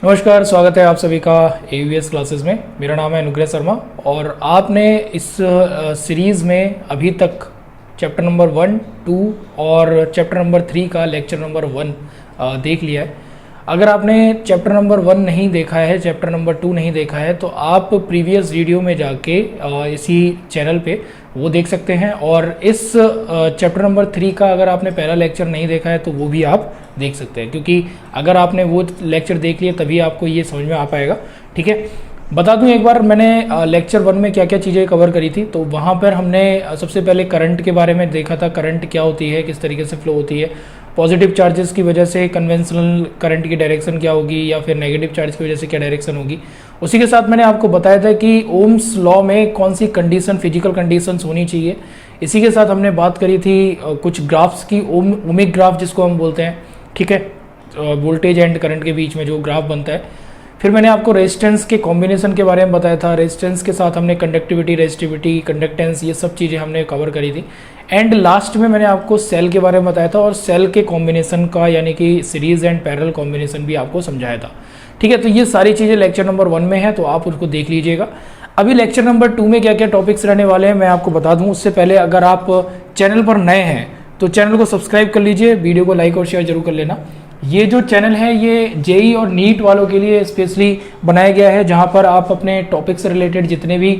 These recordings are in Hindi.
नमस्कार, स्वागत है आप सभी का AUS क्लासेस में। मेरा नाम है अनुग्रह शर्मा और आपने इस सीरीज़ में अभी तक चैप्टर नंबर 1, 2 और चैप्टर नंबर 3 का लेक्चर नंबर 1 देख लिया है। अगर आपने चैप्टर नंबर 1 नहीं देखा है, चैप्टर नंबर 2 नहीं देखा है, तो आप प्रीवियस वीडियो में जाके इसी चैनल पे वो देख सकते हैं। और इस चैप्टर नंबर 3 का अगर आपने पहला लेक्चर नहीं देखा है तो वो भी आप देख सकते हैं, क्योंकि अगर आपने वो लेक्चर देख लिया तभी आपको ये समझ में आ पाएगा। ठीक है, बता दूं एक बार, मैंने लेक्चर 1 में क्या क्या चीज़ें कवर करी थी। तो वहाँ पर हमने सबसे पहले करंट के बारे में देखा था, करंट क्या होती है, किस तरीके से फ्लो होती है, पॉजिटिव चार्जेस की वजह से कन्वेंशनल करंट की डायरेक्शन क्या होगी या फिर नेगेटिव चार्ज की वजह से क्या डायरेक्शन होगी। उसी के साथ मैंने आपको बताया था कि ओम्स लॉ में कौन सी कंडीशन, फिजिकल कंडीशंस होनी चाहिए। इसी के साथ हमने बात करी थी कुछ ग्राफ्स की, ओमिक ग्राफ जिसको हम बोलते हैं। ठीक है, वोल्टेज एंड करंट के बीच में जो ग्राफ बनता है। फिर मैंने आपको रेजिस्टेंस के कॉम्बिनेशन के बारे में बताया था। रेजिस्टेंस के साथ हमने कंडक्टिविटी, रेजिस्टिविटी, कंडक्टेंस, ये सब चीज़ें हमने कवर करी थी। एंड लास्ट में मैंने आपको सेल के बारे में बताया था और सेल के कॉम्बिनेशन का, यानी कि सीरीज एंड पैरेलल कॉम्बिनेशन भी आपको समझाया था। ठीक है, तो ये सारी चीज़ें लेक्चर नंबर 1 में है, तो आप उसको देख लीजिएगा। अभी लेक्चर नंबर 2 में क्या क्या टॉपिक्स रहने वाले हैं मैं आपको बता दूं। उससे पहले अगर आप चैनल पर नए हैं तो चैनल को सब्सक्राइब कर लीजिए, वीडियो को लाइक और शेयर जरूर कर लेना। ये जो चैनल है ये जेई और नीट वालों के लिए स्पेशली बनाया गया है, जहाँ पर आप अपने टॉपिक से रिलेटेड जितने भी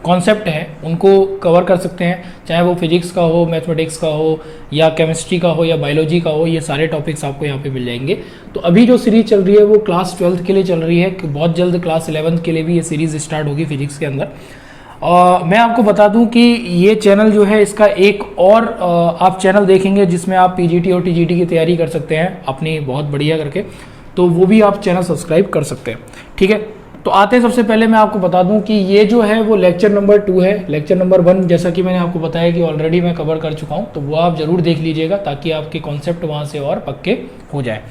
कॉन्सेप्ट हैं उनको कवर कर सकते हैं, चाहे वो फिजिक्स का हो, मैथमेटिक्स का हो, या केमिस्ट्री का हो, या बायोलॉजी का हो। ये सारे टॉपिक्स आपको यहाँ पे मिल जाएंगे। तो अभी जो सीरीज चल रही है वो क्लास 12th के लिए चल रही है, कि बहुत जल्द क्लास 11th के लिए भी ये सीरीज स्टार्ट होगी फिजिक्स के अंदर। मैं आपको बता दूं कि ये चैनल जो है, इसका एक और आप चैनल देखेंगे जिसमें आप पीजीटी और टीजीटी की तैयारी कर सकते हैं अपनी बहुत बढ़िया करके, तो वो भी आप चैनल सब्सक्राइब कर सकते हैं। ठीक है, तो आते हैं, सबसे पहले मैं आपको बता दूं कि ये जो है वो लेक्चर नंबर 2 है। लेक्चर नंबर 1 जैसा कि मैंने आपको बताया कि ऑलरेडी मैं कवर कर चुका हूँ, तो वो आप जरूर देख लीजिएगा ताकि आपके कॉन्सेप्ट वहाँ से और पक्के हो जाए।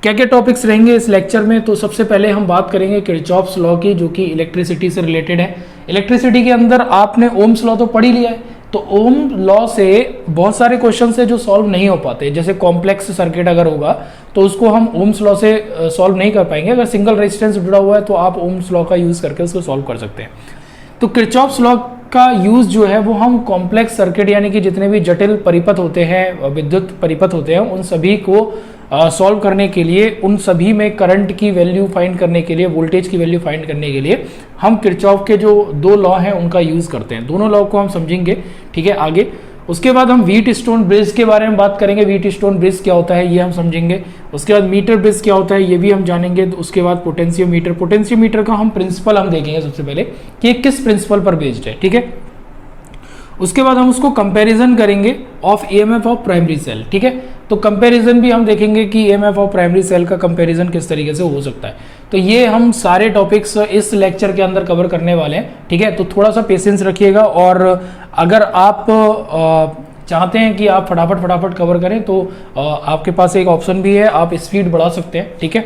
क्या क्या टॉपिक्स रहेंगे इस लेक्चर में, तो सबसे पहले हम बात करेंगे किरचॉफ्स लॉ की, जो कि इलेक्ट्रिसिटी से रिलेटेड है। इलेक्ट्रिसिटी के अंदर आपने ओम्स लॉ तो पढ़ ही लिया है, तो ओम लॉ से बहुत सारे क्वेश्चन है जो सॉल्व नहीं हो पाते। जैसे कॉम्प्लेक्स सर्किट अगर होगा तो उसको हम ओम्स लॉ से सॉल्व नहीं कर पाएंगे। अगर सिंगल रेजिस्टेंस जुड़ा हुआ है तो आप ओम्स लॉ का यूज करके उसको सॉल्व कर सकते हैं। तो किरचॉफ्स लॉ का यूज जो है वो हम कॉम्प्लेक्स सर्किट, यानी कि जितने भी जटिल परिपथ होते हैं, विद्युत परिपथ होते हैं, उन सभी को सॉल्व करने के लिए, उन सभी में करंट की वैल्यू फाइंड करने के लिए, वोल्टेज की वैल्यू फाइंड करने के लिए हम किरचॉफ के जो 2 लॉ हैं उनका यूज करते हैं। दोनों लॉ को हम समझेंगे। ठीक है, आगे उसके बाद हम व्हीट स्टोन ब्रिज के बारे में बात करेंगे। व्हीट स्टोन ब्रिज क्या होता है ये हम समझेंगे। उसके बाद मीटर ब्रिज क्या होता है ये भी हम जानेंगे। उसके बाद पोटेंशियोमीटर, पोटेंशियोमीटर का हम प्रिंसिपल हम देखेंगे सबसे पहले कि किस प्रिंसिपल पर बेस्ड है। ठीक है, उसके बाद हम उसको कंपैरिजन करेंगे of EMF of primary cell. ठीक है, तो कंपैरिजन भी हम देखेंगे कि ईएमएफ ऑफ प्राइमरी सेल का कंपैरिजन किस तरीके से हो सकता है। तो ये हम सारे टॉपिक्स इस लेक्चर के अंदर कवर करने वाले हैं। ठीक है, तो थोड़ा सा पेशेंस रखिएगा, और अगर आप चाहते हैं कि आप फटाफट कवर करें तो आपके पास एक ऑप्शन भी है, आप स्पीड बढ़ा सकते हैं। ठीक है,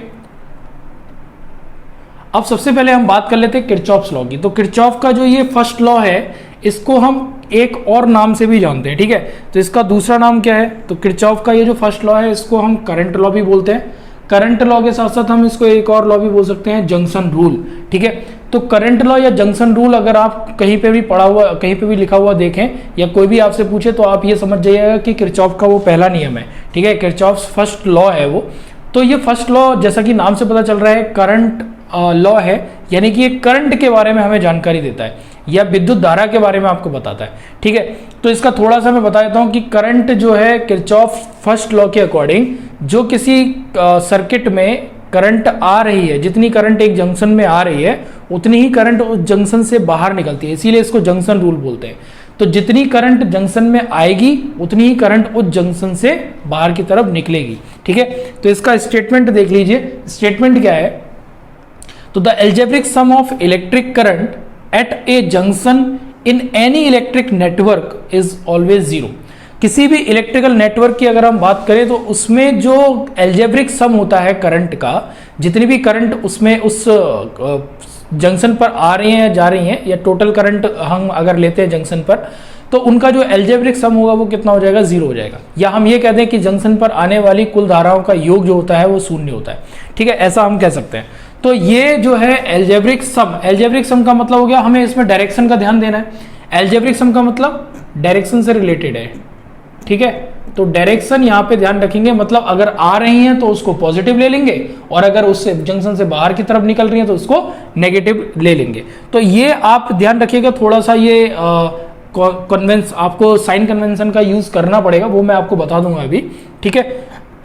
अब सबसे पहले हम बात कर लेते हैं किरचॉफ्स लॉ की। तो किरचॉफ का जो ये फर्स्ट लॉ है इसको हम एक और नाम से भी जानते हैं। ठीक है, तो इसका दूसरा नाम क्या है, तो किरचॉफ का ये जो फर्स्ट लॉ है इसको हम करंट लॉ भी बोलते हैं। करंट लॉ के साथ साथ हम इसको एक और लॉ भी बोल सकते हैं, जंक्शन रूल। ठीक है, तो करंट लॉ या जंक्शन रूल अगर आप कहीं पे भी पढ़ा हुआ, कहीं पे भी लिखा हुआ देखें या कोई भी आपसे पूछे तो आप ये समझ जाइएगा कि किरचॉफ का वो पहला नियम है। ठीक है, किरचॉफ्स फर्स्ट लॉ है वो। तो ये फर्स्ट लॉ जैसा कि नाम से पता चल रहा है करंट लॉ है, यानी कि ये करंट के बारे में हमें जानकारी देता है या विद्युत धारा के बारे में आपको बताता है। ठीक है, तो इसका थोड़ा सा मैं बता देता हूं कि करंट जो है किरचॉफ फर्स्ट लॉ के अकॉर्डिंग, जो किसी सर्किट में करंट आ रही है, जितनी करंट एक जंक्शन में आ रही है उतनी ही करंट उस जंक्शन से बाहर निकलती है, इसीलिए इसको जंक्शन रूल बोलते हैं। तो जितनी करंट जंक्शन में आएगी उतनी ही करंट उस जंक्शन से बाहर की तरफ निकलेगी। ठीक है, तो इसका स्टेटमेंट देख लीजिए। स्टेटमेंट क्या है, तो the algebraic sum of electric current eight A junction in any electric network is always 0। किसी भी इलेक्ट्रिकल नेटवर्क की अगर हम बात करें तो उसमें जो एल्जेब्रिक सम होता है करंट का, जितनी भी करंट उसमें उस जंक्शन पर आ रही हैं या जा रही हैं, या टोटल करंट हम अगर लेते हैं जंक्शन पर, तो उनका जो एल्जेब्रिक सम होगा वो कितना हो जाएगा, 0 हो जाएगा। या हम ये कहते हैं कि जंक्शन पर आने वाली कुल धाराओं का योग जो होता है वो शून्य होता है, ठीक है, ऐसा हम कह सकते हैं। तो ये जो है एल्जेब्रिक सम का मतलब हो गया, हमें इसमें डायरेक्शन का ध्यान देना है। एल्जेब्रिक सम का मतलब डायरेक्शन से रिलेटेड है, ठीक है। तो डायरेक्शन यहां पे ध्यान रखेंगे, मतलब अगर आ रही हैं तो उसको पॉजिटिव ले लेंगे, और अगर उससे जंक्शन से बाहर की तरफ निकल रही हैं तो उसको नेगेटिव ले लेंगे। तो ये आप ध्यान रखिएगा, थोड़ा सा ये आपको साइन कन्वेंशन का यूज करना पड़ेगा, वो मैं आपको बता दूंगा अभी, ठीक है।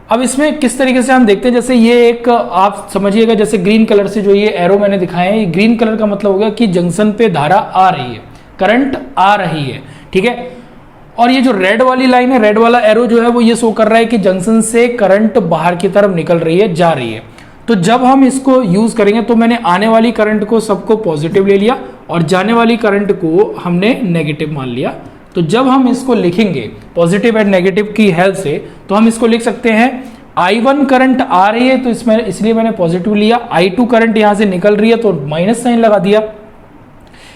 अब इसमें किस तरीके से हम देखते हैं, जैसे ये एक आप समझिएगा, जैसे ग्रीन कलर से जो ये एरो मैंने दिखाए हैं, ये ग्रीन कलर का मतलब होगा कि जंक्शन पे धारा आ रही है, करंट आ रही है, ठीक है। और ये जो रेड वाली लाइन है, रेड वाला एरो जो है वो ये शो कर रहा है कि जंक्शन से करंट बाहर की तरफ निकल रही है, जा रही है। तो जब हम इसको यूज करेंगे तो मैंने आने वाली करंट को सबको पॉजिटिव ले लिया और जाने वाली करंट को हमने नेगेटिव मान लिया। तो जब हम इसको लिखेंगे पॉजिटिव एंड नेगेटिव की हेल्प से, तो हम इसको लिख सकते हैं I1 करंट आ रही है तो इसमें इसलिए मैंने पॉजिटिव लिया, I2 करंट यहां से निकल रही है तो माइनस साइन लगा दिया,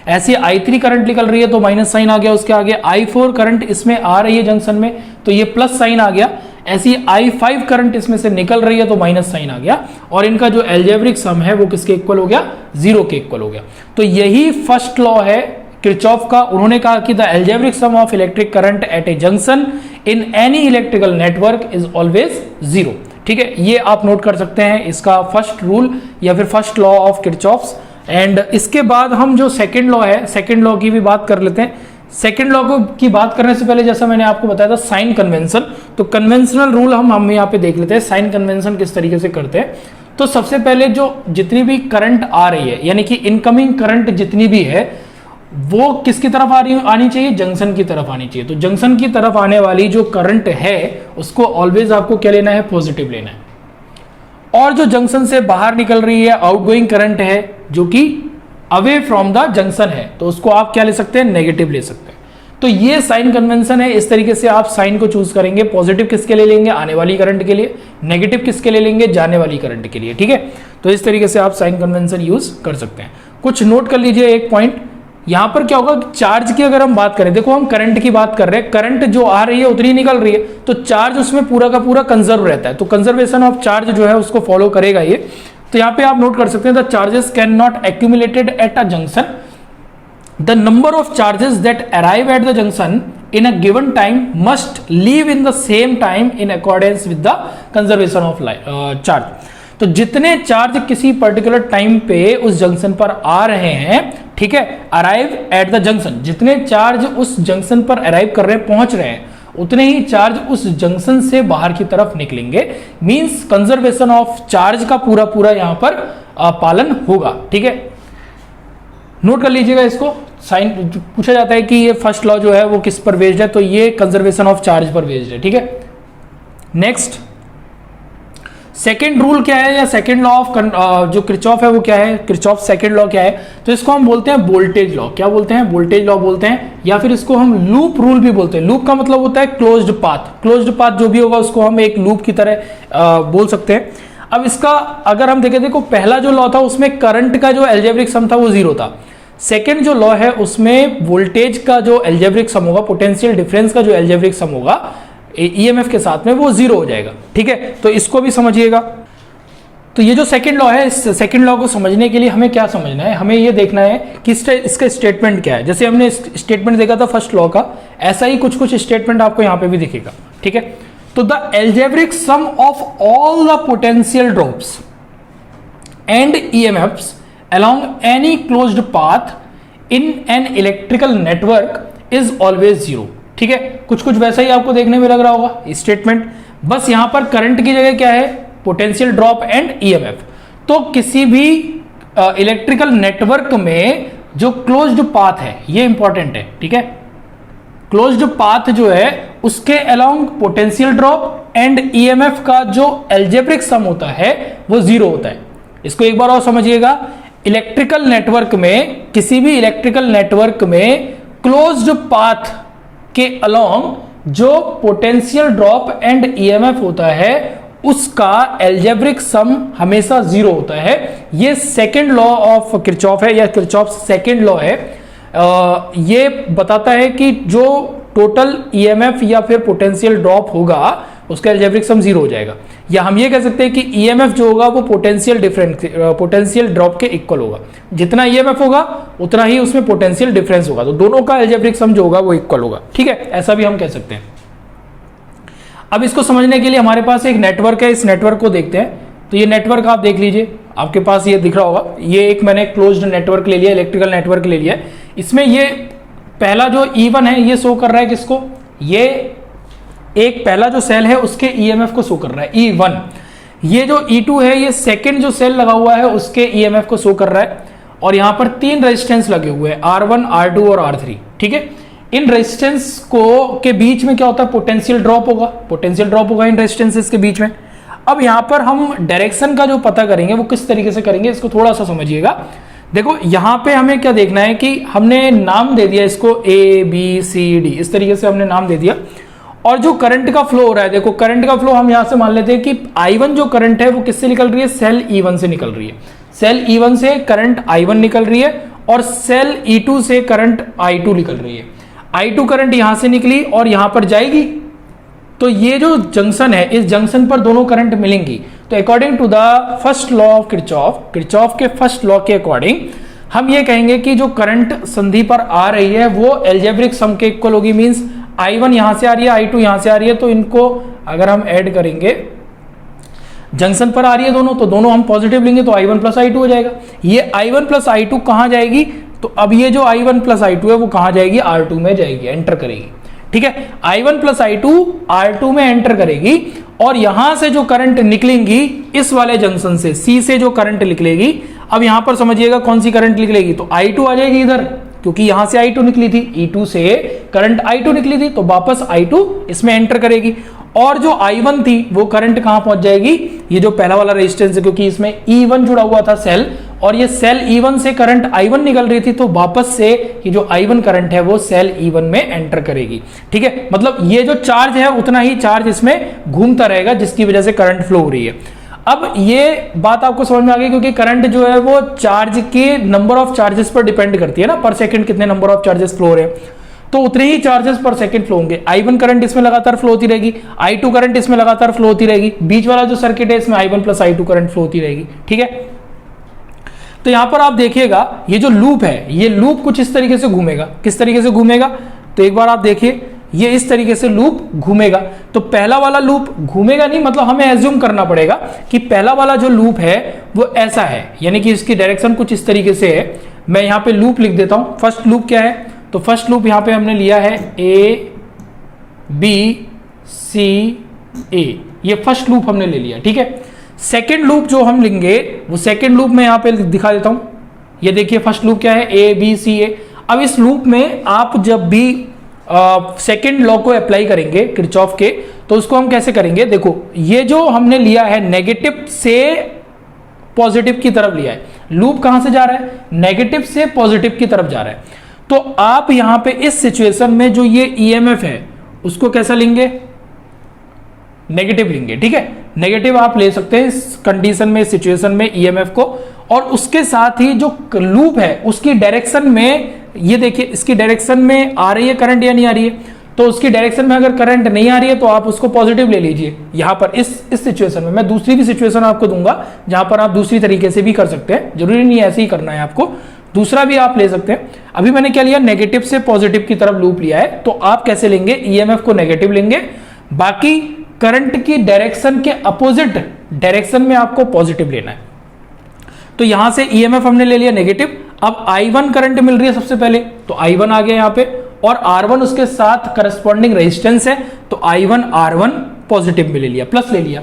ऐसे I3 करंट निकल रही है तो माइनस साइन आ गया, उसके आगे I4 करंट इसमें आ रही है जंक्शन में तो ये प्लस साइन आ गया, ऐसी I5 करंट इसमें से निकल रही है तो माइनस साइन आ गया, और इनका जो एल्जेब्रिक सम है वो किसके इक्वल हो गया, 0 के इक्वल हो गया। तो यही फर्स्ट लॉ है किरचॉफ का। उन्होंने कहा कि the algebraic sum of electric current eight A junction in any electrical network is always 0, ठीक है। ये आप नोट कर सकते हैं, इसका फर्स्ट रूल या फिर first law of Kirchhoff's. And इसके बाद हम जो सेकंड लॉ है, सेकंड लॉ की भी बात कर लेते हैं। सेकंड लॉ की बात करने से पहले जैसा मैंने आपको बताया था साइन कन्वेंशन, तो कन्वेंशनल रूल हम यहाँ पे देख लेते हैं, साइन कन्वेंशन किस तरीके से करते हैं। तो सबसे पहले जो जितनी भी करंट आ रही है, यानी कि इनकमिंग करंट जितनी भी है वो किसकी तरफ आनी चाहिए, जंक्शन की तरफ आनी चाहिए। तो जंक्शन की तरफ आने वाली जो करंट है उसको ऑलवेज आपको क्या लेना है, पॉजिटिव लेना है। और जो जंक्शन से बाहर निकल रही है आउटगोइंग करंट है जो कि अवे फ्रॉम द जंक्शन है, तो उसको आप क्या ले सकते हैं, नेगेटिव ले सकते हैं। तो ये साइन कन्वेंशन है, इस तरीके से आप साइन को चूज करेंगे। पॉजिटिव किसके ले लेंगे, आने वाली करंट के लिए, नेगेटिव किसके ले लेंगे, जाने वाली करंट के लिए, ठीक है। तो इस तरीके से आप साइन कन्वेंशन यूज कर सकते हैं। कुछ नोट कर लीजिए एक पॉइंट, यहां पर क्या होगा, चार्ज की अगर हम बात करें, देखो हम करंट की बात कर रहे हैं, करंट जो आ रही है उतनी निकल रही है, तो चार्ज उसमें पूरा का पूरा कंजर्व रहता है, तो कंजर्वेशन ऑफ चार्ज जो है उसको फॉलो करेगा ये। तो यहां पे आप नोट कर सकते हैं, the charges can not accumulated at a junction, the number of charges that arrive at the junction in a given time must leave in the same time in accordance with the conservation of charge. तो जितने चार्ज किसी पर्टिकुलर टाइम पे उस जंक्शन पर आ रहे हैं, ठीक है, अराइव एट द जंक्शन, जितने चार्ज उस जंक्शन पर अराइव कर रहे हैं, पहुंच रहे हैं, उतने ही चार्ज उस जंक्शन से बाहर की तरफ निकलेंगे। मींस कंजर्वेशन ऑफ चार्ज का पूरा पूरा यहां पर पालन होगा, ठीक है। नोट कर लीजिएगा इसको। साइन पूछा जाता है कि ये फर्स्ट लॉ जो है वो किस पर बेस्ड है, तो ये कंजर्वेशन ऑफ चार्ज पर बेस्ड है, ठीक है। नेक्स्ट सेकेंड रूल क्या है, या सेकेंड लॉ ऑफ जो किरचॉफ है वो क्या है, किरचॉफ सेकेंड लॉ क्या है, तो इसको हम बोलते हैं वोल्टेज लॉ। क्या बोलते हैं, वोल्टेज लॉ बोलते हैं, या फिर इसको हम लूप रूल भी बोलते हैं। लूप का मतलब होता है क्लोज्ड पाथ, क्लोज्ड पाथ जो भी होगा उसको हम एक लूप की तरह बोल सकते हैं। अब इसका अगर हम देखें, देखो पहला जो लॉ था उसमें करंट का जो एल्जेब्रिक सम था वो 0 था। सेकेंड जो लॉ है उसमें वोल्टेज का जो एल्जेब्रिक सम होगा, पोटेंशियल डिफरेंस का जो एल्जेब्रिक सम होगा ईएमएफ के साथ में, वो 0 हो जाएगा, ठीक है। तो इसको भी समझिएगा। तो ये जो सेकंड लॉ है, इस सेकंड लॉ को समझने के लिए हमें क्या समझना है, हमें ये देखना है कि इसका स्टेटमेंट क्या है। जैसे हमने स्टेटमेंट देखा था फर्स्ट लॉ का, ऐसा ही कुछ कुछ स्टेटमेंट आपको यहां पे भी दिखेगा, ठीक है। तो the algebraic sum of all the potential drops and EMFs along any closed path in an electrical network is always 0, ठीक है। कुछ कुछ वैसा ही आपको देखने में लग रहा होगा स्टेटमेंट, बस यहां पर करंट की जगह क्या है, पोटेंशियल ड्रॉप एंड ईएमएफ। तो किसी भी इलेक्ट्रिकल नेटवर्क में जो क्लोज्ड पाथ है, ये इंपॉर्टेंट है, ठीक है। क्लोज्ड पाथ जो है उसके along potential drop and EMF का जो एल्जेब्रिक सम होता है वो 0 होता है। इसको एक बार और समझिएगा, इलेक्ट्रिकल नेटवर्क में, किसी भी इलेक्ट्रिकल नेटवर्क में क्लोज्ड पाथ के अलोंग जो पोटेंशियल ड्रॉप एंड ईएमएफ होता है उसका एल्जेब्रिक सम हमेशा 0 होता है। ये सेकेंड लॉ ऑफ किरचॉफ है, या किरचॉफ सेकेंड लॉ है। ये बताता है कि जो टोटल ईएमएफ या फिर पोटेंशियल ड्रॉप होगा उसका अलजेब्रिक सम 0 हो जाएगा, या हम ये कह सकते हैं कि ईएमएफ जो होगा वो पोटेंशियल ड्रॉप के इक्वल होगा। जितना ईएमएफ होगा उतना ही उसमें पोटेंशियल डिफरेंस होगा, तो दोनों का अलजेब्रिक सम जो होगा वो इक्वल होगा। ठीक है, ऐसा भी हम कह सकते हैं। अब इसको समझने के लिए हमारे पास एक नेटवर्क है, इस नेटवर्क को देखते हैं। तो ये नेटवर्क आप देख लीजिए, आपके पास ये दिख रहा होगा, ये एक मैंने क्लोज्ड नेटवर्क ले लिया, इलेक्ट्रिकल नेटवर्क ले लिया। इसमें ये पहला जो E1 है ये शो कर रहा है किसको, ये एक पहला जो सेल है उसके ईएमएफ को शो कर रहा है E1। ये जो E2 है ये सेकंड जो सेल लगा हुआ है उसके ईएमएफ को शो कर रहा है। और यहां पर 3 रेजिस्टेंस लगे हुए हैं, R1, R2 और R3। ठीक है, इन रेजिस्टेंस को के बीच में क्या होता है, पोटेंशियल ड्रॉप होगा इन रेजिस्टेंसेस के बीच में। अब यहां पर हम डायरेक्शन का जो पता करेंगे वो किस तरीके से करेंगे, इसको थोड़ा सा समझिएगा। देखो यहां पे हमें क्या देखना है कि हमने नाम दे दिया इसको ABCD, इस तरीके से हमने नाम दे दिया। और जो करंट का फ्लो हो रहा है, देखो करंट का फ्लो हम यहां से मान लेते हैं कि I1 जो करंट है वो किससे निकल रही है, सेल E1 से निकल रही है। सेल E1 से करंट I1 निकल रही है और सेल E2 से करंट I2 निकल रही है। I2 करंट यहां से निकली और यहां पर जाएगी, तो ये जो जंक्शन है इस जंक्शन पर दोनों करंट मिलेंगी। तो according to the first law of Kirchhoff के फर्स्ट लॉ के अकॉर्डिंग हम ये कहेंगे कि जो करंट संधि पर आ रही है वो अलजेब्रिक सम के इक्वल होगी। मींस I1 यहां से आ रही है, I2 यहां से आ रही है, तो इनको अगर हम ऐड करेंगे, जंक्शन पर आ रही है दोनों, तो दोनों हम पॉजिटिव लेंगे तो I1 प्लस I2 हो जाएगा। ये I1 प्लस I2 कहां जाएगी, तो अब ये जो I1 प्लस I2 है वो कहां जाएगी, R2 में जाएगी, एंटर करेगी। ठीक है, I1 प्लस I2 R2 में एंटर करेगी और यहां से जो करंट निकलेंगी इस वाले जंक्शन से C से जो करंट निकलेगी, अब यहां पर समझिएगा कौन सी करंट निकलेगी, तो I2 आ जाएगी इधर, क्योंकि यहां से I2 निकली थी, E2 से करंट I2 निकली थी, तो वापस I2 इसमें एंटर करेगी। और जो I1 थी वो करंट कहां पहुंच जाएगी, ये जो पहला वाला रेजिस्टेंस है, क्योंकि इसमें E1 जुड़ा हुआ था सेल, और ये सेल E1 से करंट I1 निकल रही थी, तो वापस से ये जो I1 करंट है वो सेल E1 में एंटर करेगी। ठीक है, मतलब ये जो चार्ज है उतना ही चार्ज इसमें घूमता रहेगा, जिसकी वजह से करंट फ्लो हो रही है। अब ये बात आपको समझ में आ गई, क्योंकि करंट जो है वो चार्ज के नंबर ऑफ चार्जेस पर डिपेंड करती है ना, पर सेकंड कितने नंबर ऑफ चार्जेस फ्लो हो रहे हैं, तो उतने ही चार्जेस पर सेकंड फ्लो होंगे। I1 करंट इसमें लगातार फ्लो होती रहेगी, I2 करंट इसमें लगातार फ्लो होती रहेगी, बीच वाला जो सर्किट है इसमें I1 plus I2 current flow होती रहेगी। ठीक है, तो यहां पर आप देखिएगा ये जो लूप है, ये लूप कुछ इस तरीके से घूमेगा। किस तरीके से घूमेगा, तो एक बार आप देखिए, ये इस तरीके से लूप घूमेगा। तो पहला वाला लूप घूमेगा नहीं, मतलब हमें एज्यूम करना पड़ेगा कि पहला वाला जो लूप है वो ऐसा है, यानी कि इसकी डायरेक्शन कुछ इस तरीके से है। मैं यहां पे लूप लिख देता हूं। फर्स्ट लूप क्या है, तो फर्स्ट लूप यहां पे हमने लिया है ABCA, ये फर्स्ट लूप हमने ले लिया। ठीक है, सेकेंड लूप जो हम लेंगे वो सेकेंड लूप में यहां पे दिखा देता हूं। ये देखिए फर्स्ट लूप क्या है, ABCA। अब इस लूप में आप जब भी सेकेंड लॉ को अप्लाई करेंगे किरचॉफ के, तो उसको हम कैसे करेंगे, देखो ये जो हमने लिया है नेगेटिव से पॉजिटिव की तरफ लिया है, लूप कहां से जा रहा है, नेगेटिव से पॉजिटिव की तरफ जा रहा है। तो आप यहां पे इस सिचुएशन में जो ये ईएमएफ है उसको कैसा लेंगे, नेगेटिव लेंगे। ठीक है, नेगेटिव आप ले सकते हैं इस कंडीशन में, इस सिचुएशन में ईएमएफ को। और उसके साथ ही जो लूप है उसकी डायरेक्शन में, ये देखिए इसकी डायरेक्शन में आ रही है करंट या नहीं आ रही है, तो उसकी डायरेक्शन में अगर करंट नहीं आ रही है तो आप उसको पॉजिटिव ले लीजिए। यहां पर इस सिचुएशन में मैं दूसरी भी सिचुएशन आपको दूंगा जहां पर आप दूसरी तरीके से भी कर सकते हैं, जरूरी नहीं ऐसे ही करना है आपको, दूसरा भी आप ले सकते हैं। अभी मैंने क्या लिया, नेगेटिव से पॉजिटिव की तरफ लूप लिया है, तो आप कैसे लेंगे, ईएमएफ को नेगेटिव लेंगे, बाकी करंट की डायरेक्शन के अपोजिट डायरेक्शन में आपको पॉजिटिव लेना है। तो यहां से ईएमएफ हमने ले लिया नेगेटिव। अब I1 करंट मिल रही है सबसे पहले, तो I1 आ गया यहां पे, और R1 उसके साथ करस्पॉन्डिंग रेजिस्टेंस है, तो I1 R1 पॉजिटिव में ले लिया, प्लस ले लिया।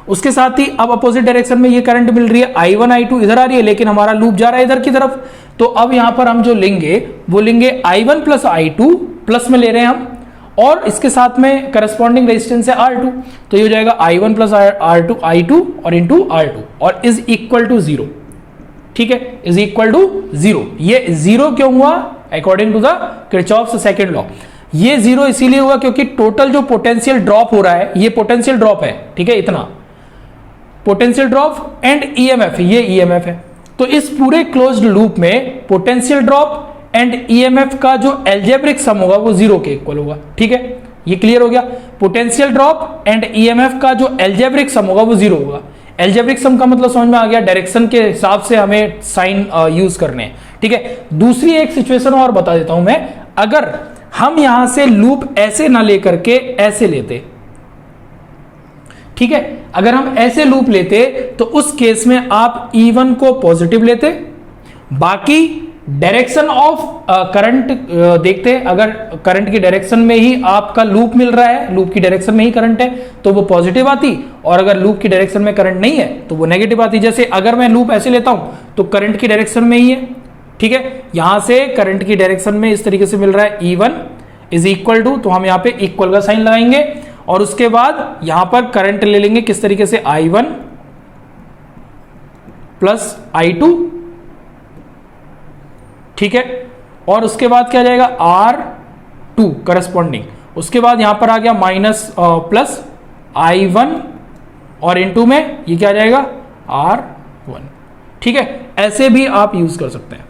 उसके साथ ही अब अपोजिट डायरेक्शन में ये करंट मिल रही है, I1 I2 इधर आ रही है, लेकिन हमारा लूप जा रहा है इधर की तरफ, तो अब यहां पर हम जो लेंगे वो लेंगे I1 प्लस I2, प्लस में ले रहे हैं हम, और इसके साथ में करस्पॉन्डिंग रेजिस्टेंस है R2, तो ये हो जाएगा I1 प्लस I2 और इंटू R2, और इज इक्वल टू 0। ठीक है, इज इक्वल टू 0। ये 0 क्यों हुआ, according to the Kirchhoff's second law. ये 0 इसीलिए हुआ क्योंकि टोटल जो पोटेंशियल ड्रॉप हो रहा है, ये पोटेंशियल ड्रॉप है। ठीक है, इतना पोटेंशियल ड्रॉप एंड ईएमएफ, ये ईएमएफ है। तो इस पूरे क्लोज्ड लूप में पोटेंशियल ड्रॉप एंड ईएमएफ का जो एल्जेब्रिक सम होगा वो 0 के इक्वल होगा। ठीक है, ये क्लियर हो गया। पोटेंशियल ड्रॉप एंड ईएमएफ का जो एल्जेब्रिक सम होगा वो 0 होगा। एल्जेब्रिक सम का मतलब समझ में आ गया, डायरेक्शन के हिसाब से हमें साइन यूज करने हैं। ठीक है, दूसरी एक सिचुएशन और बता देता हूं मैं, अगर हम यहां से लूप ऐसे ना लेकर के ऐसे लेते, ठीक है, अगर हम ऐसे लूप लेते तो उस केस में आप E1 को पॉजिटिव लेते, बाकी डायरेक्शन ऑफ करंट देखते, अगर करंट की डायरेक्शन में ही आपका लूप मिल रहा है, लूप की डायरेक्शन में ही करंट है तो वो पॉजिटिव आती, और अगर लूप की डायरेक्शन में करंट नहीं है तो वो नेगेटिव आती। जैसे अगर मैं लूप ऐसे लेता हूं तो करंट की डायरेक्शन में ही है, ठीक है, यहां से करंट की डायरेक्शन में इस तरीके से मिल रहा है E1 इज इक्वल टू, तो हम यहां पे इक्वल का साइन लगाएंगे और उसके बाद यहां पर करंट ले लेंगे किस तरीके से, I1 प्लस I2, ठीक है, और उसके बाद क्या जाएगा R2 करस्पॉन्डिंग, उसके बाद यहां पर आ गया माइनस प्लस I1 और इनटू में ये क्या जाएगा R1। ठीक है, ऐसे भी आप यूज कर सकते हैं,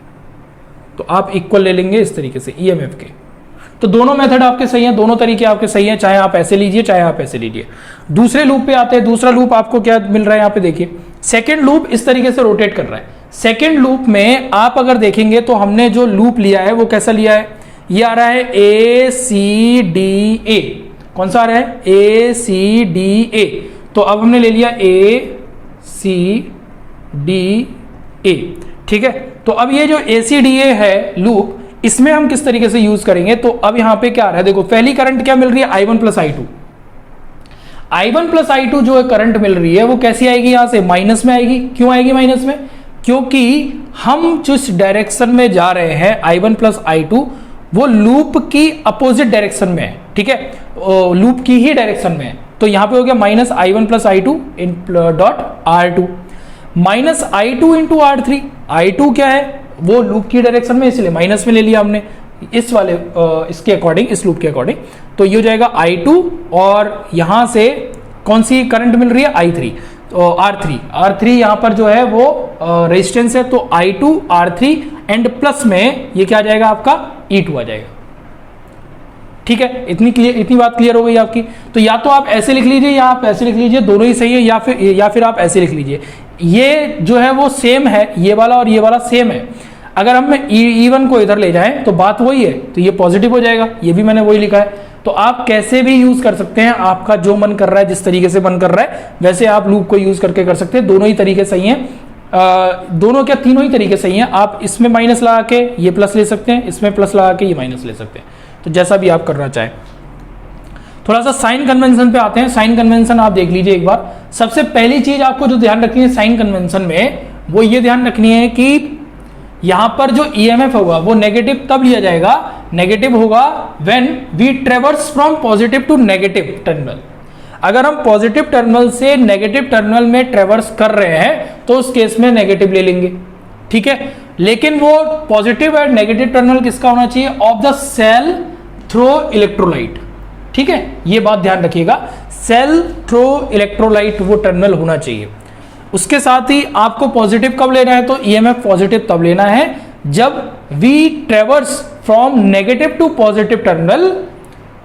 तो आप इक्वल ले लेंगे इस तरीके से ईएमएफ के। तो दोनों मेथड आपके सही हैं, दोनों तरीके आपके सही हैं, चाहे आप ऐसे लीजिए चाहे आप ऐसे लीजिए। दूसरे लूप पे आते हैं। दूसरा लूप आपको क्या मिल रहा है, यहां पे देखिए, सेकंड लूप इस तरीके से रोटेट कर रहा है। सेकंड लूप में आप अगर देखेंगे तो हमने जो लूप लिया है वो कैसा लिया है, ये आ रहा है ACDA, कौन सा आ रहा है ACDA, तो अब हमने ले लिया ACDA। ठीक है, तो अब ये जो ACDA है लूप, इसमें हम किस तरीके से यूज करेंगे, तो अब यहां पे क्या आ रहा है, देखो पहली करंट क्या मिल रही है I1 plus I2। I1 plus I2 जो करंट मिल रही है वो कैसी आएगी, यहां से माइनस में आएगी। क्यों आएगी माइनस में, क्योंकि हम जिस डायरेक्शन में जा रहे हैं I1 प्लस I2 वो लूप की अपोजिट डायरेक्शन में है। ठीक है, लूप की ही डायरेक्शन में है, तो यहां पे हो गया minus I1 plus I2 dot R2 minus I2 into R3। I2 क्या है, वो लूप की डायरेक्शन में, इसलिए माइनस में ले लिया हमने इस वाले इसके अकॉर्डिंग, इस लूप के अकॉर्डिंग, तो ये हो जाएगा I2 और यहां से कौन सी करंट मिल रही है I3, तो R3 यहां पर जो है वो रेजिस्टेंस है, तो I2 R3 एंड प्लस में ये क्या आ जाएगा आपका E2 आ जाएगा। ठीक है, इतनी बात क्लियर हो गई आपकी। तो या तो आप ऐसे लिख लीजिए या आप ऐसे लिख लीजिए, दोनों ही सही है, या फिर आप ऐसे लिख लीजिए। ये जो है वो सेम है, ये वाला और ये वाला सेम है। अगर हम E1 को इधर ले जाएं तो बात वही है, तो ये पॉजिटिव हो जाएगा, ये भी मैंने वही लिखा है। तो आप कैसे भी यूज कर सकते हैं, आपका जो मन कर रहा है, जिस तरीके से मन कर रहा है वैसे आप लूप को यूज करके कर सकते हैं। दोनों ही तरीके सही हैं, दोनों क्या तीनों ही तरीके सही हैं। आप इसमें माइनस लगा के ये प्लस ले सकते हैं, इसमें प्लस लगा के ये माइनस ले सकते हैं, तो जैसा भी आप करना चाहें। थोड़ा सा साइन कन्वेंशन पे आते हैं। साइन कन्वेंशन आप देख लीजिए एक बार। सबसे पहली चीज आपको जो ध्यान रखनी है साइन कन्वेंशन में, वो ये ध्यान रखनी है कि यहां पर जो ईएमएफ होगा वो नेगेटिव तब लिया जाएगा, नेगेटिव होगा when we traverse from positive to negative terminal. अगर हम पॉजिटिव टर्मिनल से नेगेटिव टर्मिनल में ट्रेवर्स कर रहे हैं तो उस केस में नेगेटिव ले लेंगे। ठीक है, लेकिन वो पॉजिटिव और नेगेटिव टर्मिनल किसका होना चाहिए, of the cell through electrolyte. ठीक है, ये बात ध्यान रखिएगा, सेल थ्रो इलेक्ट्रोलाइट वो टर्मिनल होना चाहिए। उसके साथ ही आपको पॉजिटिव कब लेना है, तो ईएमएफ पॉजिटिव तब लेना है जब we traverse from negative to positive terminal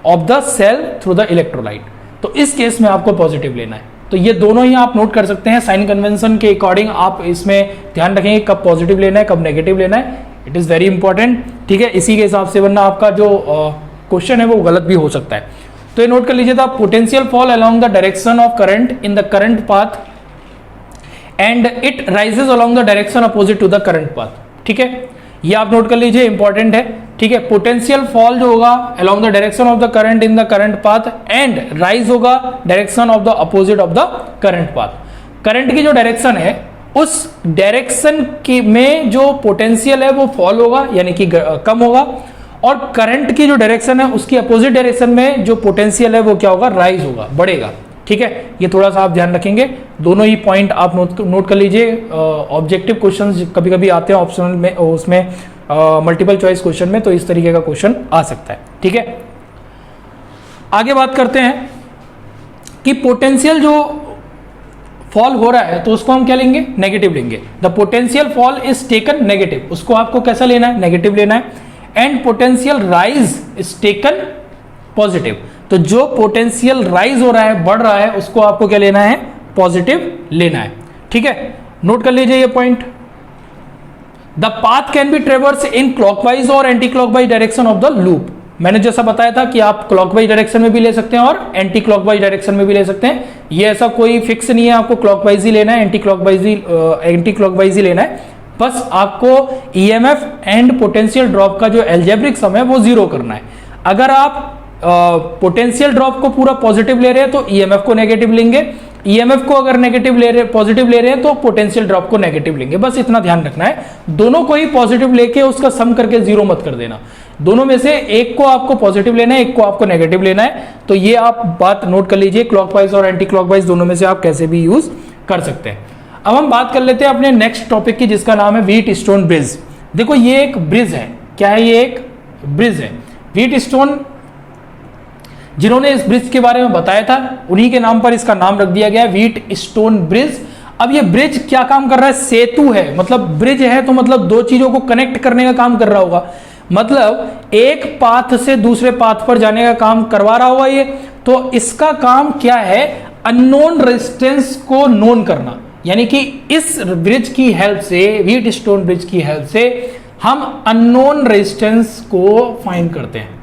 of the cell through the electrolyte, तो इस केस में आपको पॉजिटिव लेना है। तो ये दोनों ही आप नोट कर सकते हैं, साइन कन्वेंशन के अकॉर्डिंग आप इसमें ध्यान रखेंगे कब पॉजिटिव लेना है कब नेगेटिव लेना है, इट इज वेरी इंपॉर्टेंट। ठीक है, इसी के हिसाब से, वरना आपका जो क्वेश्चन है वो गलत भी हो सकता है। तो ये नोट कर लीजिए, the potential fall along the direction of current in the current path and it rises along the direction opposite to the current path. ठीक है, ये आप नोट कर लीजिए, इंपॉर्टेंट है। ठीक है, पोटेंशियल फॉल जो होगा along the direction of the current in the current path and rise होगा direction of the opposite of the current path. Current की जो डायरेक्शन है उस डायरेक्शन की में जो पोटेंशियल है वो फॉल होगा, यानी कि कम होगा, और करंट की जो डायरेक्शन है उसकी अपोजिट डायरेक्शन में जो पोटेंशियल है वो क्या होगा, राइज होगा, बढ़ेगा। ठीक है, ये थोड़ा सा आप ध्यान रखेंगे, दोनों ही पॉइंट आप नोट कर लीजिए। ऑब्जेक्टिव क्वेश्चंस कभी कभी आते हैं ऑप्शनल में, उसमें मल्टीपल चॉइस क्वेश्चन में, तो इस तरीके का क्वेश्चन आ सकता है। ठीक है, आगे बात करते हैं कि पोटेंशियल जो फॉल हो रहा है तो उसको हम क्या लेंगे, नेगेटिव लेंगे। The potential fall is taken negative, उसको आपको कैसा लेना है, नेगेटिव लेना है। And potential rise is taken positive. तो जो पोटेंशियल राइज हो रहा है, बढ़ रहा है, उसको आपको क्या लेना है, पॉजिटिव लेना है। ठीक है, नोट कर लीजिए ये point. The path can be traverse in clockwise और anti clockwise direction of the loop. मैंने जैसा बताया था कि आप क्लॉकवाइज डायरेक्शन में भी ले सकते हैं और एंटी क्लॉकवाइज डायरेक्शन में भी ले सकते हैं। ये ऐसा कोई फिक्स नहीं है आपको क्लॉकवाइज ही लेना है, एंटी क्लॉकवाइज ही लेना है। बस आपको ईएमएफ एंड पोटेंशियल ड्रॉप का जो एल्जेब्रिक सम है वो जीरो करना है। अगर आप पोटेंशियल ड्रॉप को पूरा पॉजिटिव ले रहे हैं तो ईएमएफ को नेगेटिव लेंगे, ईएमएफ को अगर नेगेटिव ले रहे, पॉजिटिव ले रहे हैं तो पोटेंशियल ड्रॉप को नेगेटिव लेंगे। बस इतना ध्यान रखना है, दोनों को ही पॉजिटिव लेके उसका सम करके जीरो मत कर देना। दोनों में से एक को आपको पॉजिटिव लेना है, एक को आपको नेगेटिव लेना है। तो ये आप बात नोट कर लीजिए, क्लॉकवाइज और एंटी क्लॉकवाइज दोनों में से आप कैसे भी यूज कर सकते हैं। अब हम बात कर लेते हैं अपने नेक्स्ट टॉपिक की, जिसका नाम है व्हीट स्टोन ब्रिज। देखो ये एक ब्रिज है, क्या है, ये एक ब्रिज है। व्हीट स्टोन जिन्होंने इस ब्रिज के बारे में बताया था उन्हीं के नाम पर इसका नाम रख दिया गया व्हीट स्टोन ब्रिज। अब ये ब्रिज क्या काम कर रहा है, सेतु है, मतलब ब्रिज है तो मतलब दो चीजों को कनेक्ट करने का काम कर रहा होगा, मतलब एक पाथ से दूसरे पाथ पर जाने का काम करवा रहा होगा ये। तो इसका काम क्या है, अननोन रेजिस्टेंस को नोन करना, यानी कि इस ब्रिज की हेल्प से, व्हीट स्टोन ब्रिज की हेल्प से हम अननोन रेजिस्टेंस को फाइंड करते हैं।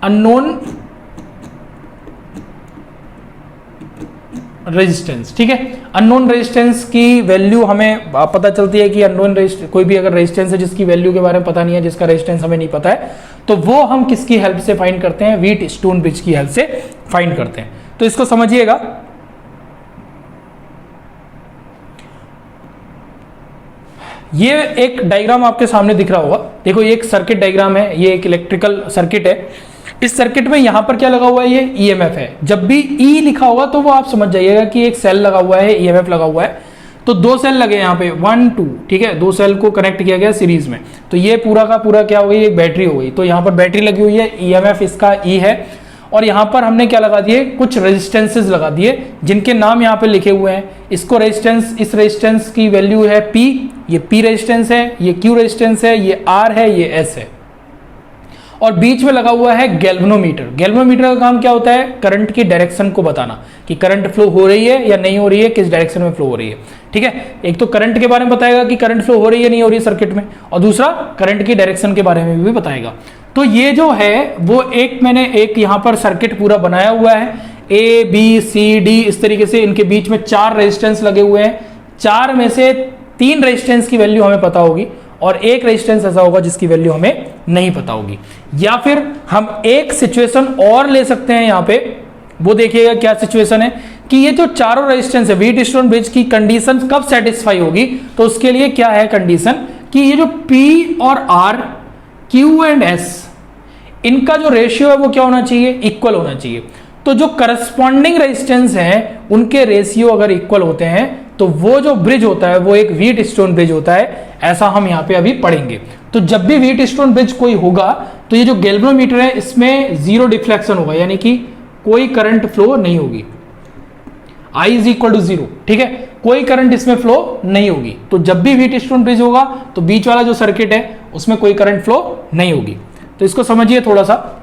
अननोन रेजिस्टेंस, ठीक है। अननोन रेजिस्टेंस की वैल्यू हमें पता चलती है कि अननोन कोई भी अगर रेजिस्टेंस है जिसकी वैल्यू के बारे में पता नहीं है, जिसका रेजिस्टेंस हमें नहीं पता है, तो वो हम किसकी हेल्प से फाइंड करते हैं, व्हीट स्टोन ब्रिज की हेल्प से फाइंड करते हैं। तो इसको समझिएगा। ये एक डायग्राम आपके सामने दिख रहा होगा, देखो ये एक सर्किट डायग्राम है, ये एक इलेक्ट्रिकल सर्किट है। इस सर्किट में यहां पर क्या लगा हुआ है, ये ईएमएफ है। जब भी ई लिखा होगा तो वो आप समझ जाइएगा कि एक सेल लगा हुआ है, ईएमएफ लगा हुआ है। तो दो सेल लगे यहाँ पे 1 2, ठीक है, दो सेल को कनेक्ट किया गया सीरीज में। तो ये पूरा का पूरा क्या हो गई, एक बैटरी हो गई। तो यहाँ पर बैटरी लगी हुई है, ईएमएफ इसका ई है, और यहाँ पर हमने क्या लगा दिए, कुछ रेजिस्टेंसेस लगा दिए जिनके नाम यहाँ पे लिखे हुए हैं। इसको रेजिस्टेंस, इस रेजिस्टेंस की वैल्यू है P, ये P रेजिस्टेंस है, ये Q रेजिस्टेंस है, ये R है, ये S है, और बीच में लगा हुआ है गैल्वेनोमीटर। गैल्वेनोमीटर का काम क्या होता है, करंट की डायरेक्शन को बताना कि करंट फ्लो हो रही है या नहीं हो रही है, किस डायरेक्शन में फ्लो हो रही है। ठीक है, एक तो करंट के बारे में बताएगा कि करंट फ्लो हो रही है नहीं हो रही है सर्किट में, और दूसरा करंट की डायरेक्शन के बारे में भी बताएगा। तो ये जो है वो मैंने एक यहाँ पर सर्किट पूरा बनाया हुआ है, A B C D इस तरीके से, इनके बीच में 4 रेजिस्टेंस लगे हुए हैं। 4 में से 3 रेजिस्टेंस की वैल्यू हमें पता होगी और एक रेजिस्टेंस ऐसा होगा जिसकी वैल्यू हमें नहीं पता होगी। या फिर हम एक सिचुएशन और ले सकते हैं यहाँ पे, वो देखिएगा क्या सिचुएशन है कि ये जो चारों रेजिस्टेंस है, व्हीट स्टोन ब्रिज की कंडीशन कब सेटिस्फाई होगी। तो उसके लिए क्या है कंडीशन कि ये जो P और R, Q एंड S, इनका जो रेशियो है वो क्या होना चाहिए, इक्वल होना चाहिए। तो जो करस्पॉन्डिंग रेजिस्टेंस है उनके रेशियो अगर इक्वल होते हैं तो वो जो ब्रिज होता है वो एक व्हीट स्टोन ब्रिज होता है, ऐसा हम यहाँ पे अभी पढ़ेंगे। तो जब भी व्हीट स्टोन ब्रिज कोई होगा तो ये जो गैल्वेनोमीटर है इसमें जीरो डिफ्लेक्शन होगा, यानी कि कोई करंट फ्लो नहीं होगी, I इज इक्वल टू 0, ठीक है, कोई करंट इसमें फ्लो नहीं होगी। तो जब भी व्हीट स्टोन ब्रिज होगा तो बीच वाला जो सर्किट है उसमें कोई करंट फ्लो नहीं होगी। तो इसको समझिए थोड़ा सा।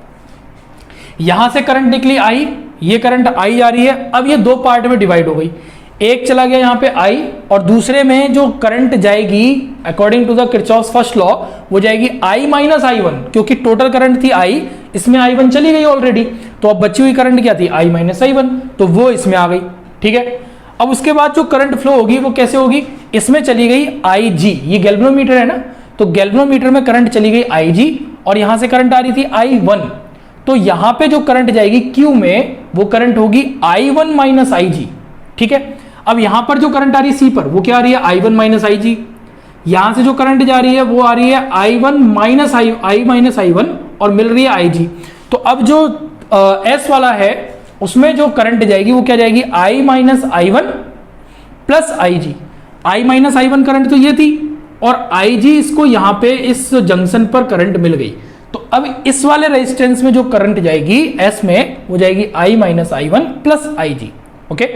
यहां से करंट निकली I, ये करंट I आ रही है। अब ये दो पार्ट में डिवाइड हो गई, एक चला गया यहाँ पे I, और दूसरे में जो करंट जाएगी according to the Kirchhoff's first law वो जाएगी I माइनस I1, क्योंकि टोटल करंट थी I, इसमें I1 चली गई ऑलरेडी, तो अब बची हुई करंट क्या थी, I माइनस I1, तो वो इसमें आ गई। ठीक है, अब उसके बाद जो करंट फ्लो होगी वो कैसे होगी, इसमें चली गई IG, ये गैल्वेनोमीटर है ना, तो गैल्वेनोमीटर में करंट चली गई IG, और यहां से करंट आ रही थी I1, तो यहां पे जो करंट जाएगी Q में वो करंट होगी I1 माइनस IG। ठीक है, अब यहां पर जो करंट आ रही है C पर वो क्या आ रही है, I1 माइनस IG। यहां से जो करंट जा रही है वो आ रही है I1 minus I minus I1, और मिल रही है IG। तो अब जो S वाला है उसमें जो करंट जाएगी वो क्या जाएगी, I minus I1 plus IG। I minus I1 current तो ये थी, और IG इसको यहां पे इस जंक्शन पर करंट मिल गई। तो अब इस वाले रेजिस्टेंस में जो करंट जाएगी S में वो जाएगी I minus I1 plus IG। Okay,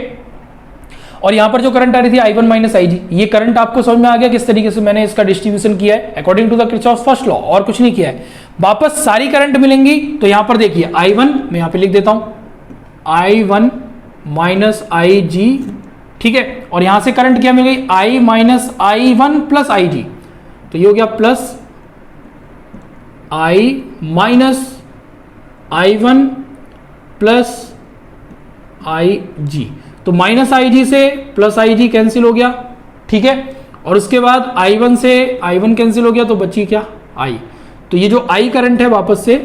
और यहां पर जो करंट आ रही थी I1 माइनस IG, ये करंट आपको समझ में आ गया किस तरीके से मैंने इसका डिस्ट्रीब्यूशन किया है according to the Kirchhoff first law, और कुछ नहीं किया है। वापस सारी करंट मिलेंगी तो यहां पर देखिए I1 मैं यहां पे लिख देता हूं I1 माइनस IG, ठीक है, और यहां से करंट क्या मिल गई I minus I1 plus IG, तो ये हो गया plus I minus I1 plus IG, तो माइनस IG से प्लस IG कैंसिल हो गया, ठीक है, और उसके बाद I1 से I1 कैंसिल हो गया तो बची क्या I, तो ये जो I करंट है वापस से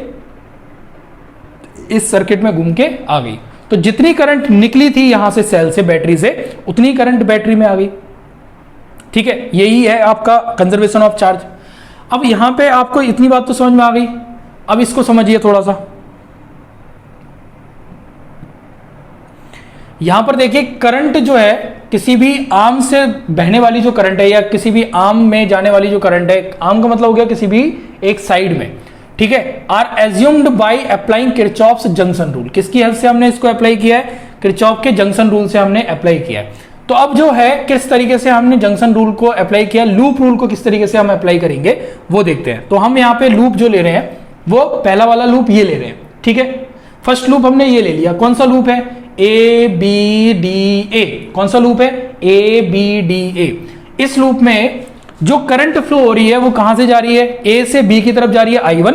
इस सर्किट में घूम के आ गई। तो जितनी करंट निकली थी यहां से सेल से बैटरी से उतनी करंट बैटरी में आ गई, ठीक है, यही है आपका कंजर्वेशन ऑफ चार्ज। अब यहां पे आपको इतनी बात तो समझ में आ गई, अब इसको समझिए थोड़ा सा। यहां पर देखिए करंट जो है किसी भी आर्म से बहने वाली जो करंट है या किसी भी आर्म में जाने वाली जो करंट है, आर्म का मतलब हो गया किसी भी एक साइड में, ठीक है, are assumed by applying Kirchhoff's junction rule. किसकी हेल्प से हमने इसको अप्लाई किया है, किरचॉफ के जंक्शन रूल से हमने अप्लाई किया है। तो अब जो है किस तरीके से हमने जंक्शन रूल को अप्लाई किया, लूप रूल को किस तरीके से हम अप्लाई करेंगे वो देखते हैं। तो हम यहाँ पे लूप जो ले रहे हैं वो पहला वाला लूप ये ले रहे हैं, ठीक है, फर्स्ट लूप हमने ये ले लिया। कौन सा लूप है ABDA, कौन सा लूप है ABDA। इस लूप में जो करंट फ्लो हो रही है वो कहां से जा रही है, A से B की तरफ जा रही है I1,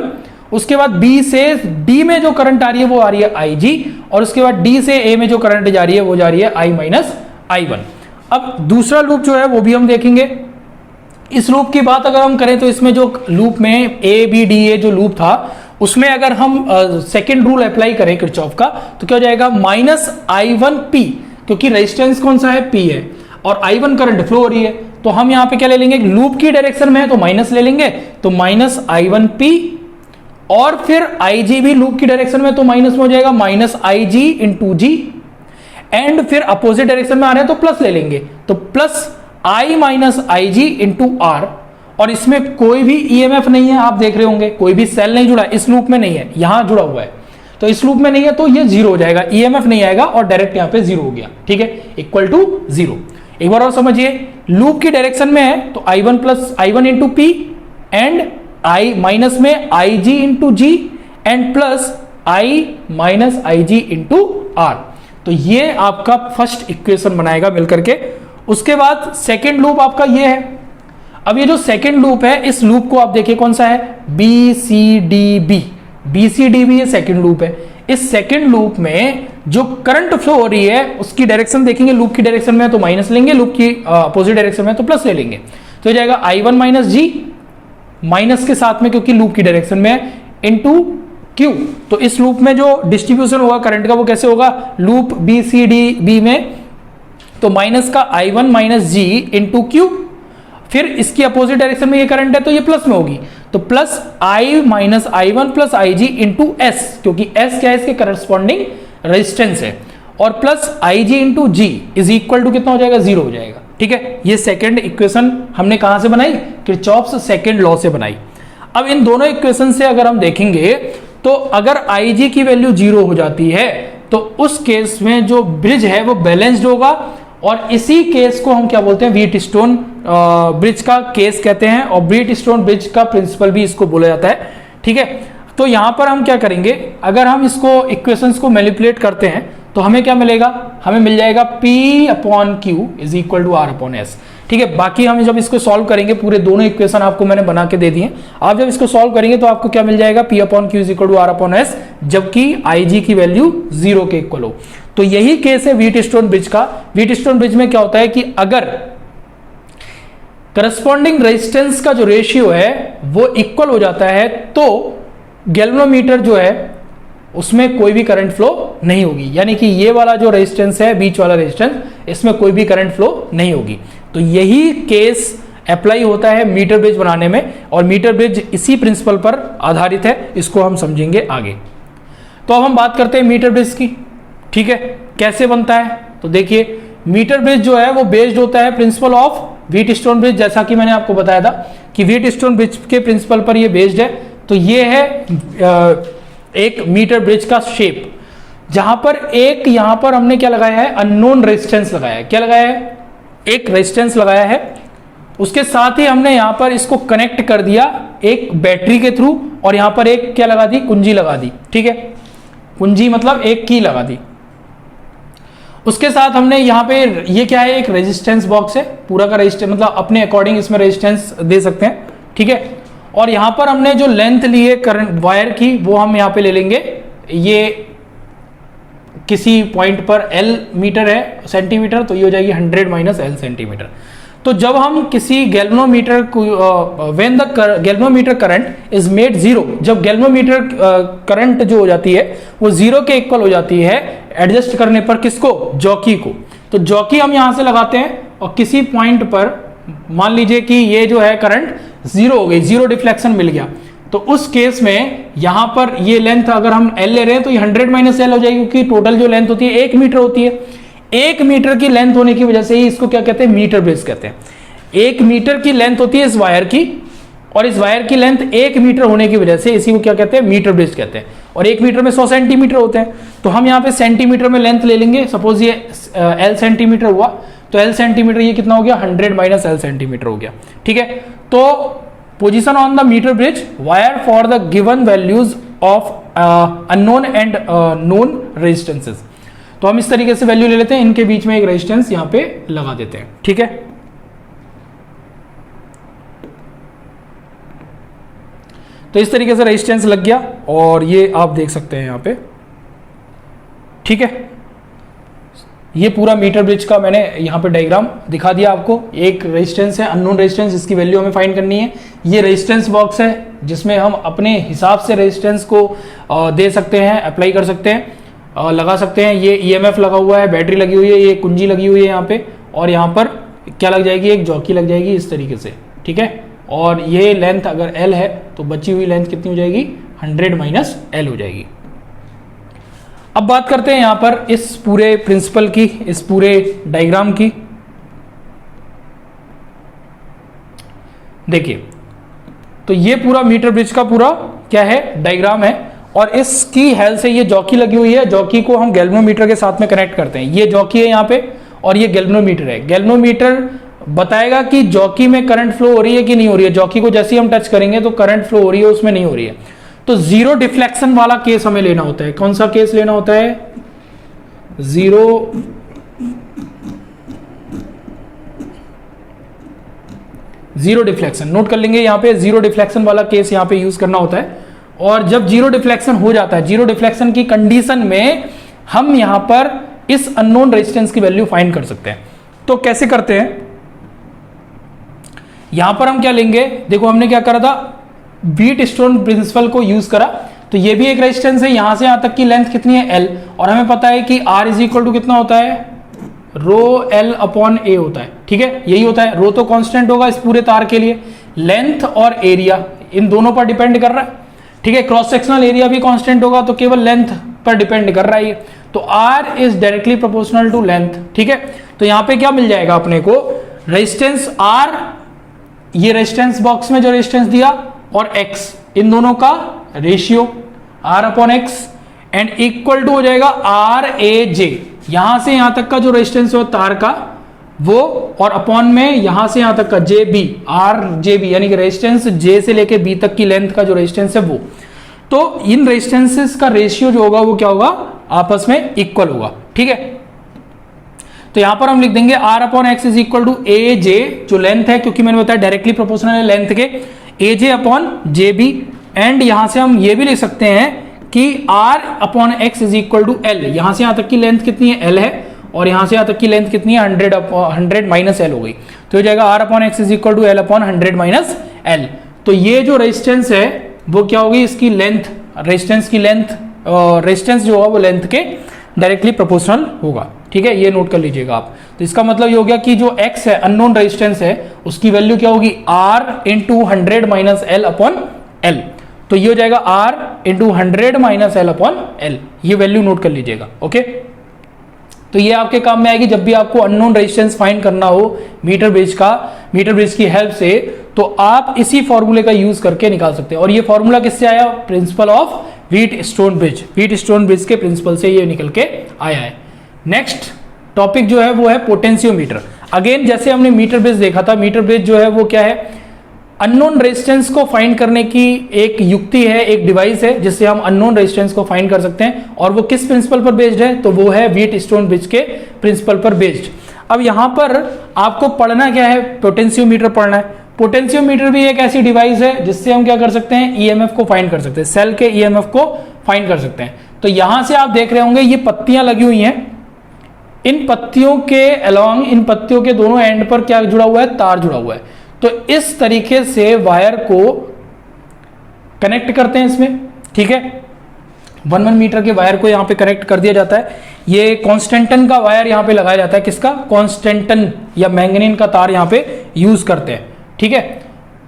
उसके बाद B से D में जो करंट आ रही है वो आ रही है IG, और उसके बाद D से A में जो करंट जा रही है वो जा रही है I माइनस I1। अब दूसरा लूप जो है वो भी हम देखेंगे। इस लूप की बात अगर हम करें तो इसमें जो लूप में ABDA जो लूप था उसमें अगर हम सेकेंड रूल अप्लाई करें किरचॉफ का तो क्या हो जाएगा माइनस I1P, क्योंकि रेजिस्टेंस कौन सा है P है और I1 करंट फ्लो हो रही है, तो हम यहां पे क्या ले लेंगे, लूप की डायरेक्शन में है तो माइनस ले लेंगे, तो माइनस I1P, और फिर IG भी लूप की डायरेक्शन में तो माइनस में हो जाएगा minus IG into G, and फिर अपोजिट डायरेक्शन में आ रहे हैं तो प्लस ले लेंगे, तो plus I minus IG into R, और इसमें कोई भी EMF नहीं है, आप देख रहे होंगे कोई भी सेल नहीं जुड़ा, इस लूप में नहीं है, यहां जुड़ा हुआ है, तो इस लूप में नहीं है तो ये जीरो हो जाएगा, EMF नहीं आएगा और डायरेक्ट यहां पे जीरो हो गया, ठीक है, इक्वल टू जीरो। एक बार और समझिए, लूप की डायरेक्शन में है तो I1 plus I1 into P, and I minus में IG into G, and plus I minus IG into R, तो ये आपका फर्स्ट इक्वेशन बनाएगा मिलकर के। उसके बाद सेकेंड लूप आपका ये है। अब ये जो सेकेंड लूप है इस लूप को आप देखिए कौन सा है BCDB, BCDB ये सेकेंड लूप है। इस सेकेंड लूप में जो करंट फ्लो हो रही है उसकी डायरेक्शन देखेंगे, लूप की डायरेक्शन में है तो माइनस लेंगे, लूप की अपोजिट डायरेक्शन में है तो प्लस ले लेंगे, तो हो जाएगा I1 माइनस G, माइनस के साथ में क्योंकि लूप की डायरेक्शन में है, इंटू Q। तो इस लूप में जो डिस्ट्रीब्यूशन होगा करंट का वो कैसे होगा, लूप BCDB में तो माइनस का I1 minus G into Q, फिर इसकी अपोजिट डायरेक्शन में ये करंट है तो ये प्लस में होगी, तो plus I minus I1 plus IG into S, क्योंकि S क्या है इसके करस्पॉन्डिंग रेजिस्टेंस है, और plus IG into G is equal to कितना हो जाएगा, जीरो हो जाएगा, ठीक है। ये सेकेंड इक्वेशन हमने कहां से बनाई, किरचॉफ्स सेकेंड लॉ से बनाई। अब इन दोनों इक्वेशन से अगर हम देखेंगे तो अगर IG की वैल्यू जीरो हो जाती है तो उस केस में जो ब्रिज है वो बैलेंस्ड होगा, और इसी केस को हम क्या बोलते हैं, व्हीटस्टोन ब्रिज का केस कहते हैं, और व्हीटस्टोन ब्रिज का प्रिंसिपल भी इसको बोला जाता है, ठीक है। तो यहां पर हम क्या करेंगे, अगर हम इसको इक्वेशंस को मैनिपुलेट करते हैं तो हमें क्या मिलेगा, हमें मिल जाएगा P upon Q is equal to R upon S, ठीक है। बाकी हम जब इसको सॉल्व करेंगे, पूरे दोनों इक्वेशन आपको मैंने बना के दे दिए, आप जब इसको सॉल्व करेंगे तो आपको क्या मिल जाएगा, P upon Q is equal to R upon S, जबकि IG की वैल्यू जीरो के इक्वल हो। तो यही केस है व्हीटस्टोन ब्रिज का। व्हीटस्टोन ब्रिज में क्या होता है कि अगर करस्पॉन्डिंग रेजिस्टेंस का जो रेशियो है वो इक्वल हो जाता है तो गैल्वेनोमीटर जो है उसमें कोई भी करंट फ्लो नहीं होगी, यानी कि ये वाला जो रेजिस्टेंस है, बीच वाला रेजिस्टेंस, इसमें कोई भी करंट फ्लो नहीं होगी। तो यही केस अप्लाई होता है मीटर ब्रिज बनाने में, और मीटर ब्रिज इसी प्रिंसिपल पर आधारित है, इसको हम समझेंगे आगे। तो अब हम बात करते हैं मीटर ब्रिज की, ठीक है, कैसे बनता है। तो देखिए मीटर ब्रिज जो है वो बेस्ड होता है प्रिंसिपल ऑफ व्हीटस्टोन ब्रिज, जैसा कि मैंने आपको बताया था कि व्हीटस्टोन ब्रिज के प्रिंसिपल पर ये बेस्ड है। तो ये है एक मीटर ब्रिज का शेप, जहां पर एक यहां पर हमने क्या लगाया है, अननोन रेजिस्टेंस लगाया है। क्या लगाया है, एक रेजिस्टेंस लगाया है। उसके साथ ही हमने यहां पर इसको कनेक्ट कर दिया एक बैटरी के थ्रू, और यहां पर एक क्या लगा दी, कुंजी लगा दी। ठीक है, कुंजी मतलब एक की लगा दी। उसके साथ हमने यहाँ पे ये क्या है, एक रेजिस्टेंस बॉक्स है, पूरा का रेजिस्टेंस मतलब अपने अकॉर्डिंग इसमें रेजिस्टेंस दे सकते हैं। ठीक है, और यहाँ पर हमने जो लेंथ ली है करंट वायर की, वो हम यहाँ पे ले लेंगे, ये किसी पॉइंट पर L मीटर है सेंटीमीटर, तो ये हो जाएगी 100 माइनस L सेंटीमीटर। तो जब हम किसी गैल्वेनोमीटर को when the galvanometer current is made zero, जब गैल्वेनोमीटर करंट जो हो जाती है वो जीरो के इक्वल हो जाती है एडजस्ट करने पर, किसको, जॉकी को। तो जॉकी हम यहां से लगाते हैं और किसी पॉइंट पर मान लीजिए कि ये जो है करंट जीरो हो गई, जीरो डिफ्लेक्शन मिल गया, तो उस केस में यहां पर ये लेंथ अगर हम L ले रहे हैं तो ये 100 माइनस L हो जाएगी, क्योंकि टोटल जो लेंथ होती है 1 मीटर होती है। 1 मीटर की लेंथ होने की वजह से ही इसको क्या कहते हैं, मीटर ब्रिज कहते हैं। 1 मीटर की लेंथ होती है इस वायर की, और इस वायर की लेंथ 1 मीटर होने की वजह से इसी को क्या कहते हैं, मीटर ब्रिज कहते हैं। और 1 मीटर में 100 सेंटीमीटर होते हैं, तो हम यहाँ पे सेंटीमीटर में लेंथ ले लेंगे। सपोज ये L सेंटीमीटर हुआ, तो L सेंटीमीटर ये कितना हो गया, 100 माइनस L सेंटीमीटर हो गया। ठीक है, तो position on the meter bridge wire for the given values of unknown and known resistances. तो हम इस तरीके से वैल्यू ले लेते हैं, इनके बीच में एक रेजिस्टेंस यहां पे लगा देते हैं। ठीक है, तो इस तरीके से रेजिस्टेंस लग गया, और ये आप देख सकते हैं यहां पे। ठीक है, ये पूरा मीटर ब्रिज का मैंने यहाँ पे डायग्राम दिखा दिया आपको। एक रेजिस्टेंस है अननोन रेजिस्टेंस, जिसकी वैल्यू हमें फाइंड करनी है। ये रेजिस्टेंस बॉक्स है जिसमें हम अपने हिसाब से रेजिस्टेंस को दे सकते हैं, अप्लाई कर सकते हैं, लगा सकते हैं। ये EMF लगा हुआ है, बैटरी लगी हुई है, ये कुंजी लगी हुई है यहाँ पे, और यहाँ पर क्या लग जाएगी, एक जॉकी लग जाएगी इस तरीके से। ठीक है, और ये लेंथ अगर L है तो बची हुई लेंथ कितनी हो जाएगी, 100 माइनस L हो जाएगी। अब बात करते हैं यहां पर इस पूरे प्रिंसिपल की, इस पूरे डायग्राम की। देखिए, तो ये पूरा मीटर ब्रिज का पूरा क्या है, डायग्राम है, और इसकी हेल्प से ये जॉकी लगी हुई है। जॉकी को हम गैल्वेनोमीटर के साथ में कनेक्ट करते हैं। ये जॉकी है यहाँ पे, और ये गैल्वेनोमीटर है। गैल्वेनोमीटर बताएगा कि जॉकी में करंट फ्लो हो रही है कि नहीं हो रही है। जॉकी को जैसे ही हम टच करेंगे तो करंट फ्लो हो रही है, उसमें नहीं हो रही है। तो जीरो डिफ्लेक्शन वाला केस हमें लेना होता है। कौन सा केस लेना होता है, जीरो डिफ्लेक्शन। नोट कर लेंगे यहां पे, जीरो डिफ्लेक्शन वाला केस यहां पे यूज करना होता है। और जब जीरो डिफ्लेक्शन हो जाता है, जीरो डिफ्लेक्शन की कंडीशन में हम यहां पर इस अननोन रेजिस्टेंस की वैल्यू फाइंड कर सकते हैं। तो कैसे करते हैं, यहां पर हम क्या लेंगे, देखो हमने क्या करा था, बीट स्टोन प्रिंसिपल को यूज करा। तो ये भी एक रेजिस्टेंस है, यहां से यहां तक की लेंथ कितनी है, L, और हमें पता है कि R इज इक्वल टू कितना होता है, रो L अपॉन A होता है। ठीक है, यही होता है। रो तो कांस्टेंट होगा इस पूरे तार के लिए, लेंथ और एरिया इन दोनों पर डिपेंड कर रहा है। ठीक है, क्रॉस सेक्शनल एरिया भी कांस्टेंट होगा, तो केवल लेंथ पर डिपेंड कर रहा है। तो R is directly proportional to length. ठीक है, तो यहां पे क्या मिल जाएगा अपने को, रेजिस्टेंस R, ये रेजिस्टेंस बॉक्स में जो रेजिस्टेंस दिया, और X, इन दोनों का ratio R upon X, and equal to हो जाएगा RAJ, यहां से यहां तक का जो रेजिस्टेंस हो तार का वो, और अपॉन में यहां से यहां तक का JB, RJB, यानी कि रेजिस्टेंस J से लेके B तक की लेंथ का जो रेजिस्टेंस है वो। तो इन रेजिस्टेंसेस का रेशियो जो होगा वो क्या होगा, आपस में इक्वल होगा। ठीक है, तो यहां पर हम लिख देंगे R upon X is equal to AJ, जो लेंथ है, क्योंकि मैंने बताया डायरेक्टली प्रोपोर्शनल है लेंथ के, AJ अपॉन JB, एंड यहां से हम ये भी लिख सकते हैं कि R upon X is equal to L, यहां से यहां तक की लेंथ कितनी है, L है, और यहां से यहां तक की लेंथ कितनी है, 100 माइनस L हो गई। तो हो जाएगा R upon X is equal to L upon 100 minus L। तो ये जो रेजिस्टेंस है वो क्या होगी, इसकी लेंथ, रेजिस्टेंस की लेंथ, रेजिस्टेंस जो होगा वो लेंथ के डायरेक्टली प्रोपोर्शनल होगा। ठीक है, ये नोट कर लीजिएगा आप। तो इसका मतलब ये हो गया कि जो X है, अननोन रेजिस्टेंस है, उसकी वैल्यू क्या होगी, R into 100 minus L upon L। तो ये हो जाएगा R into 100 minus L upon L, ये वैल्यू नोट कर लीजिएगा। ओके, तो ये आपके काम में आएगी जब भी आपको अननोन रेजिस्टेंस फाइंड करना हो मीटर ब्रिज की हेल्प से, तो आप इसी फॉर्मूले का यूज करके निकाल सकते हैं। और ये फॉर्मूला किससे आया, principle of wheat stone bridge के प्रिंसिपल से ये निकल के आया है। नेक्स्ट टॉपिक जो है वो है पोटेंशियोमीटर। अगेन जैसे हमने मीटर ब्रिज देखा था, मीटर ब्रिज जो है वो क्या है, अननोन रेजिस्टेंस को फाइंड करने की एक युक्ति है, एक डिवाइस है जिससे हम अननोन रेजिस्टेंस को फाइंड कर सकते हैं। और वो किस प्रिंसिपल पर बेस्ड है, तो वो है व्हीट स्टोन ब्रिज के प्रिंसिपल पर बेस्ड। अब यहां पर आपको पढ़ना क्या है, पोटेंशियोमीटर पढ़ना है। पोटेंशियोमीटर भी एक ऐसी डिवाइस है जिससे हम क्या कर सकते हैं, ईएमएफ को फाइंड कर सकते हैं, सेल के ईएमएफ को फाइंड कर सकते हैं। तो यहां से आप देख रहे होंगे ये पत्तियां लगी हुई हैं, इन पत्तियों के अलोंग, इन पत्तियों के दोनों एंड पर क्या जुड़ा हुआ है, तार जुड़ा हुआ है। तो इस तरीके से वायर को कनेक्ट करते हैं इसमें, ठीक है। 1 मीटर के वायर को यहां पे कनेक्ट कर दिया जाता है। ये कॉन्स्टेंटन का वायर यहां पे लगाया जाता है, किसका, कॉन्स्टेंटन या मैंगनीन का तार यहां पे यूज करते हैं, ठीक है।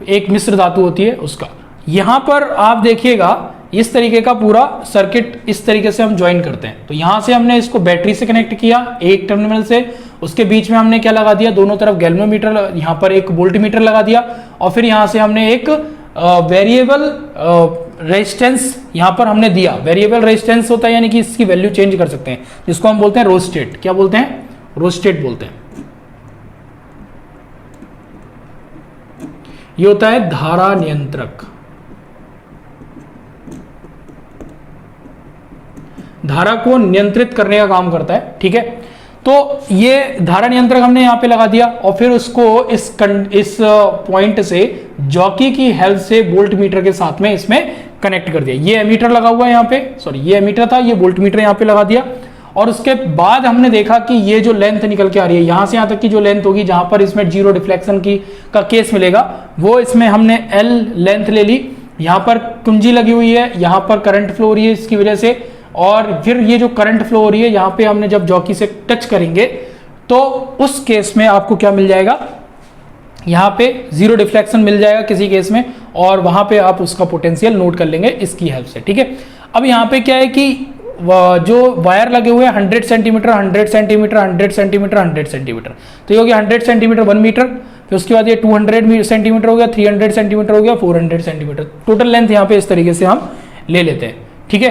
एक मिश्र धातु होती है उसका। यहां पर आप देखिएगा इस तरीके का पूरा सर्किट इस तरीके से हम ज्वाइन करते हैं। तो यहां से हमने इसको बैटरी से कनेक्ट किया एक टर्मिनल से, उसके बीच में हमने क्या लगा दिया, दोनों तरफ गैल्वेनोमीटर, यहां पर एक वोल्टमीटर लगा दिया, और फिर यहां से हमने एक वेरिएबल रेजिस्टेंस यहां पर हमने दिया। वेरिएबल रेजिस्टेंस होता है यानी कि इसकी वैल्यू चेंज कर सकते हैं, जिसको हम बोलते हैं रोस्टेट। क्या बोलते हैं, रोस्टेट बोलते हैं। ये होता है धारा नियंत्रक, धारा को नियंत्रित करने का काम करता है, ठीक है। तो ये धारा नियंत्रक हमने यहां पे लगा दिया, और फिर उसको इस पॉइंट से जॉकी की हेल्प से वोल्ट मीटर के साथ में इसमें कनेक्ट कर दिया। ये एमीटर लगा हुआ है यहाँ पे, सॉरी ये एमीटर था, ये वोल्ट मीटर यहाँ पे लगा दिया। और उसके बाद हमने देखा कि ये जो लेंथ निकल के आ रही है, यहां से यहां तक की जो लेंथ होगी, जहां पर इसमें जीरो डिफ्लेक्शन की का केस मिलेगा, वो इसमें हमने एल लेंथ ले ली। यहां पर कुंजी लगी हुई है, यहां पर करंट फ्लो हो रही है इसकी वजह से, और फिर ये जो करंट फ्लो हो रही है यहां पे हमने जब जॉकी से टच करेंगे तो उस केस में आपको क्या मिल जाएगा, यहां पे जीरो डिफ्लेक्शन मिल जाएगा किसी केस में, और वहां पे आप उसका पोटेंशियल नोट कर लेंगे इसकी हेल्प से, ठीक है। अब यहां पे क्या है कि जो वायर लगे हुए हैं 100 सेंटीमीटर 100 सेंटीमीटर 100 सेंटीमीटर 100 सेंटीमीटर, तो ये हो गया 100 सेंटीमीटर 1 मीटर। फिर उसके बाद ये 200 सेंटीमीटर हो गया, 300 सेंटीमीटर हो गया, 400 सेंटीमीटर। टोटल लेंथ यहाँ पे इस तरीके से हम ले लेते हैं, ठीक है।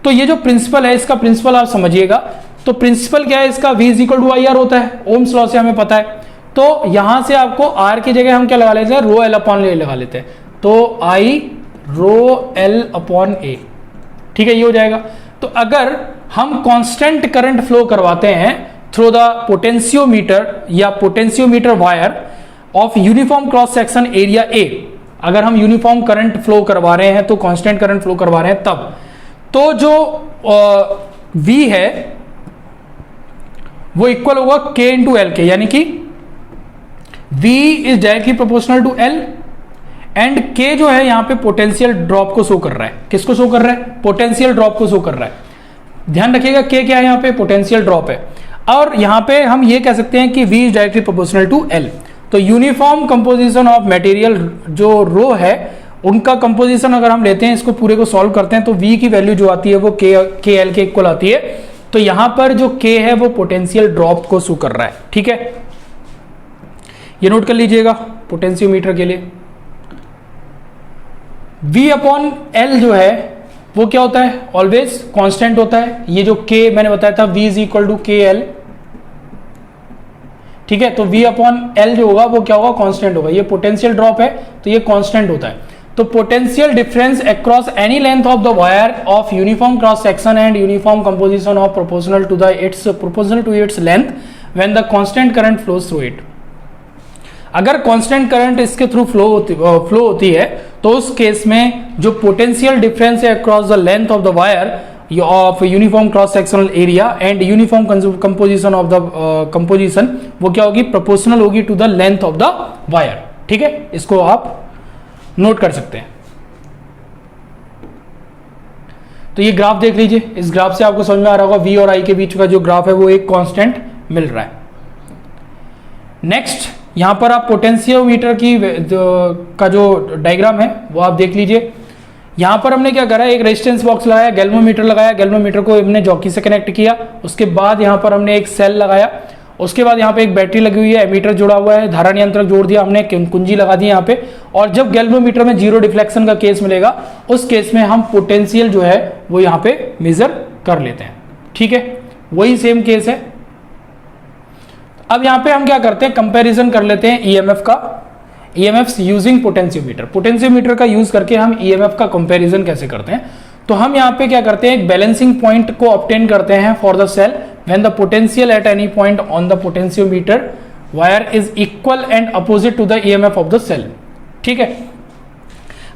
तो ये जो प्रिंसिपल है, इसका प्रिंसिपल आप समझिएगा। तो प्रिंसिपल क्या है इसका, V = IR होता है, ओम्स लॉ से हमें पता है। तो यहां से आपको R की जगह हम क्या लगा लेते हैं, ρL/A लगा लेते हैं। तो I ρL/A, ठीक है, ये हो जाएगा। तो अगर हम कांस्टेंट करंट फ्लो करवाते हैं थ्रू द पोटेंशियोमीटर या potentiometer wire of uniform cross section area A, अगर हम यूनिफॉर्म करंट फ्लो करवा रहे हैं, तो कांस्टेंट करंट फ्लो करवा रहे हैं तब, तो जो V है वो इक्वल होगा K × L के, यानी कि V is directly proportional to L, and K जो है यहां पे पोटेंशियल ड्रॉप को शो कर रहा है। किसको शो कर रहा है, पोटेंशियल ड्रॉप को शो कर रहा है। ध्यान रखिएगा K क्या है, यहां पे पोटेंशियल ड्रॉप है। और यहां पे हम ये कह सकते हैं कि V is directly proportional to L। तो यूनिफॉर्म कंपोजिशन ऑफ मटेरियल जो रो है, उनका कंपोजिशन अगर हम लेते हैं, इसको पूरे को सॉल्व करते हैं, तो V की वैल्यू जो आती है वो के एल के इक्वल आती है। तो यहां पर जो K है वो पोटेंशियल ड्रॉप को शो कर रहा है, ठीक है। ये नोट कर लीजिएगा पोटेंशियोमीटर के लिए। V/L जो है वो क्या होता है, ऑलवेज कांस्टेंट होता है। ये जो K मैंने बताया था, V = KL, ठीक है। तो V/L जो होगा वो क्या होगा, कांस्टेंट होगा। ये पोटेंशियल ड्रॉप है तो ये कांस्टेंट होता है। तो potential difference across any length of the wire of uniform cross section and uniform composition of proportional to its length when the constant current flows through it. अगर कांस्टेंट करंट इसके थ्रू फ्लो होती है, तो उस केस में जो पोटेंशियल डिफरेंस है across the length of the wire of uniform cross sectional area and uniform composition of the composition, वो क्या होगी, प्रोपोर्शनल होगी to the length of the wire, ठीक है। इसको आप नोट कर सकते हैं। तो ये ग्राफ देख लीजिए, इस ग्राफ से आपको समझ में आ रहा होगा V और I के बीच का जो ग्राफ है वो एक कांस्टेंट मिल रहा है। नेक्स्ट यहां पर आप पोटेंशियोमीटर का जो डायग्राम है वो आप देख लीजिए। यहां पर हमने क्या करा, एक रेजिस्टेंस बॉक्स लगाया, गैल्वेनोमीटर लगाया, गैल्वेनोमीटर को हमने जॉकी से कनेक्ट किया, उसके बाद यहां पर हमने एक सेल लगाया, उसके बाद यहाँ पे एक बैटरी लगी हुई है, एमीटर जुड़ा हुआ है, धारा नियंत्रक जोड़ दिया हमने, कुंजी लगा दी यहाँ पे। और जब गैल्वेनोमीटर में जीरो डिफ्लेक्शन का केस मिलेगा उस केस में हम पोटेंशियल जो है वो यहाँ पे मेजर कर लेते हैं। ठीक है, वही सेम केस है। अब यहाँ पे हम क्या करते हैं, कंपैरिजन कर लेते हैं ईएमएफ का, ईएमएफ यूजिंग पोटेंशियोमीटर। पोटेंशियोमीटर का यूज करके हम ईएमएफ का कंपैरिजन कैसे करते हैं, तो हम यहाँ पे क्या करते हैं, एक बैलेंसिंग पॉइंट को ऑब्टेन करते हैं for the cell when the potential at any point on the potentiometer wire is equal and opposite to the EMF of the cell. ठीक है,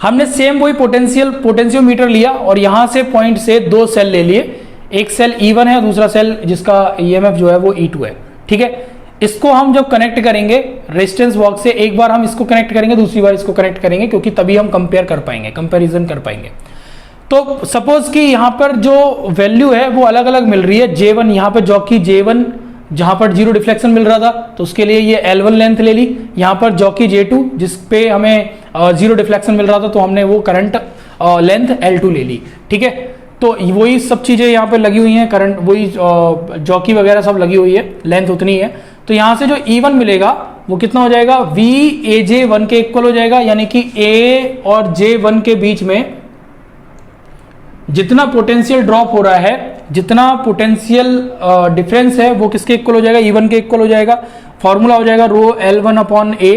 हमने सेम वही पोटेंशियोमीटर लिया और यहां से पॉइंट से दो सेल ले लिए, एक सेल E1 है, दूसरा सेल जिसका ईएमएफ जो है वो E2 है। ठीक है, इसको हम जब कनेक्ट करेंगे रेजिस्टेंस बॉक्स से, एक बार हम इसको कनेक्ट करेंगे, दूसरी बार इसको कनेक्ट करेंगे, क्योंकि तभी हम कंपेयर कर पाएंगे, कंपैरिजन कर पाएंगे। तो सपोज कि यहां पर जो वैल्यू है वो अलग अलग मिल रही है। J1 यहां पर जॉकी J1 जहां पर जीरो डिफ्लेक्शन मिल रहा था तो उसके लिए ये L1 लेंथ ले ली, यहां पर जॉकी J2 जिस पे हमें जीरो डिफ्लेक्शन मिल रहा था तो हमने वो करंट लेंथ L2 ले ली। ठीक है, तो वही सब चीजें यहाँ पे लगी हुई हैं, करंट वही जॉकी वगैरह सब लगी हुई है, लेंथ उतनी है। तो यहां से जो E1 मिलेगा वो कितना हो जाएगा, VAJ1 के इक्वल हो जाएगा, यानी कि A और J1 के बीच में जितना पोटेंशियल ड्रॉप हो रहा है, जितना पोटेंशियल डिफरेंस है वो किसके इक्वल हो जाएगा, E1 के इक्वल हो जाएगा। फॉर्मूला हो जाएगा रो L1 अपॉन A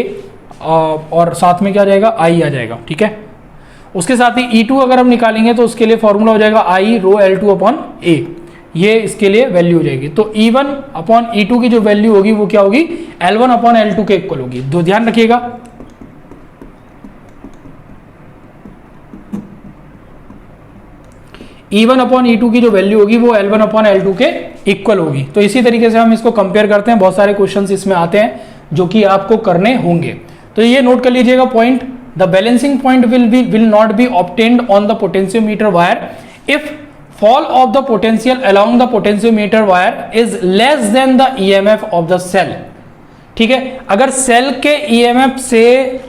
और साथ में क्या आ जाएगा, I आ जाएगा। ठीक है, उसके साथ ही E2 अगर हम निकालेंगे तो उसके लिए फॉर्मूला हो जाएगा I row L2 upon A, ये इसके लिए वैल्यू हो जाएगी। तो E1 अपॉन E2 की जो वैल्यू होगी वो क्या होगी, L1 अपॉन L2 के इक्वल होगी। तो ध्यान रखिएगा, E1 अपॉन E2 की जो वैल्यू होगी वो L1 अपॉन L2 के इक्वल होगी। तो इसी तरीके से हम इसको कंपेयर करते हैं, बहुत सारे क्वेश्चंस इसमें आते हैं जो कि आपको करने होंगे। तो ये नोट कर लीजिएगा point, the balancing point will not be obtained on the potentiometer wire if fall of the potential along the potentiometer wire is less than the EMF of the cell। ठीक है, अगर सेल के EMF से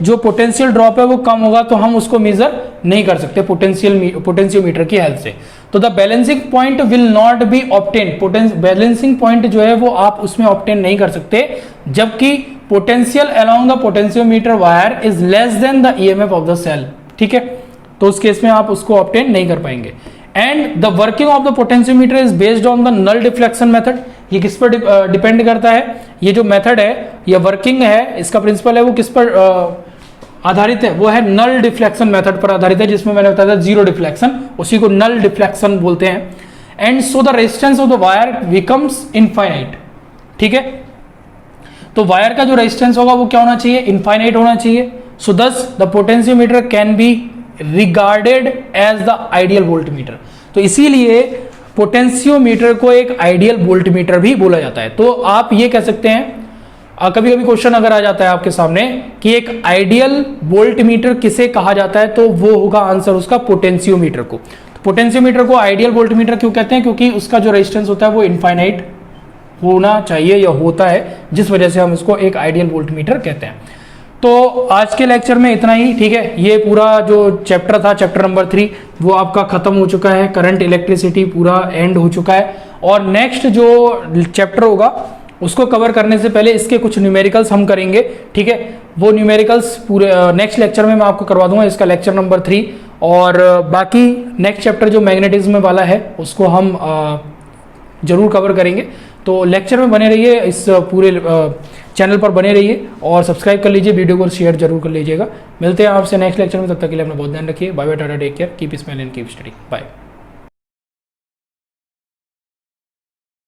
जो पोटेंशियल ड्रॉप है वो कम होगा तो हम उसको मेजर नहीं कर सकते पोटेंशियोमीटर की हेल्प से। तो the balancing point will not be obtain, balancing point जो है वो आप उसमें ऑब्टेन नहीं कर सकते जबकि potential along the potentiometer wire is less than the EMF of the cell. ठीक है, तो उस केस में आप उसको ऑब्टेन नहीं कर पाएंगे। And the working of the potentiometer is based on the null deflection method. ये किस पर डिपेंड करता है, ये जो मेथड है, ये वर्किंग है, इसका प्रिंसिपल है वो किस पर आधारित है, वो है नल डिफ्लेक्शन मेथड पर आधारित है, जिसमें मैंने बताया था जीरो डिफ्लेक्शन, उसी को नल डिफ्लेक्शन बोलते हैं। And so the resistance of the wire becomes infinite. ठीक है, तो वायर का जो रेजिस्टेंस होगा वो क्या होना चाहिए, इनफाइनाइट होना चाहिए। So thus the potentiometer can be regarded as the ideal voltmeter. तो इसीलिए पोटेंशियोमीटर को एक आइडियल वोल्टमीटर भी बोला जाता है। तो आप ये कह सकते हैं, कभी कभी क्वेश्चन अगर आ जाता है आपके सामने कि एक आइडियल वोल्टमीटर किसे कहा जाता है, तो वो होगा आंसर उसका पोटेंशियोमीटर को। तो पोटेंशियोमीटर को आइडियल वोल्टमीटर क्यों कहते हैं, क्योंकि उसका जो रेजिस्टेंस होता है वो इनफाइनाइट होना चाहिए या होता है, जिस वजह से हम इसको एक आइडियल वोल्टमीटर कहते हैं। तो आज के लेक्चर में इतना ही। ठीक है, ये पूरा जो चैप्टर था, चैप्टर नंबर 3, वो आपका खत्म हो चुका है। करंट इलेक्ट्रिसिटी पूरा एंड हो चुका है और नेक्स्ट जो चैप्टर होगा उसको कवर करने से पहले इसके कुछ न्यूमेरिकल्स हम करेंगे। ठीक है, वो न्यूमेरिकल्स पूरे नेक्स्ट लेक्चर में मैं आपको करवा दूंगा, इसका लेक्चर नंबर 3। और बाकी नेक्स्ट चैप्टर जो मैग्नेटिज्म वाला है उसको हम जरूर कवर करेंगे। तो लेक्चर में बने रहिए, इस पूरे चैनल पर बने रहिए और सब्सक्राइब कर लीजिए, वीडियो को शेयर जरूर कर लीजिएगा। मिलते हैं आपसे नेक्स्ट लेक्चर में, तब तक के लिए अपना बहुत ध्यान रखिए। बाय बाय, टाटा, take care, keep smiling and keep study, bye.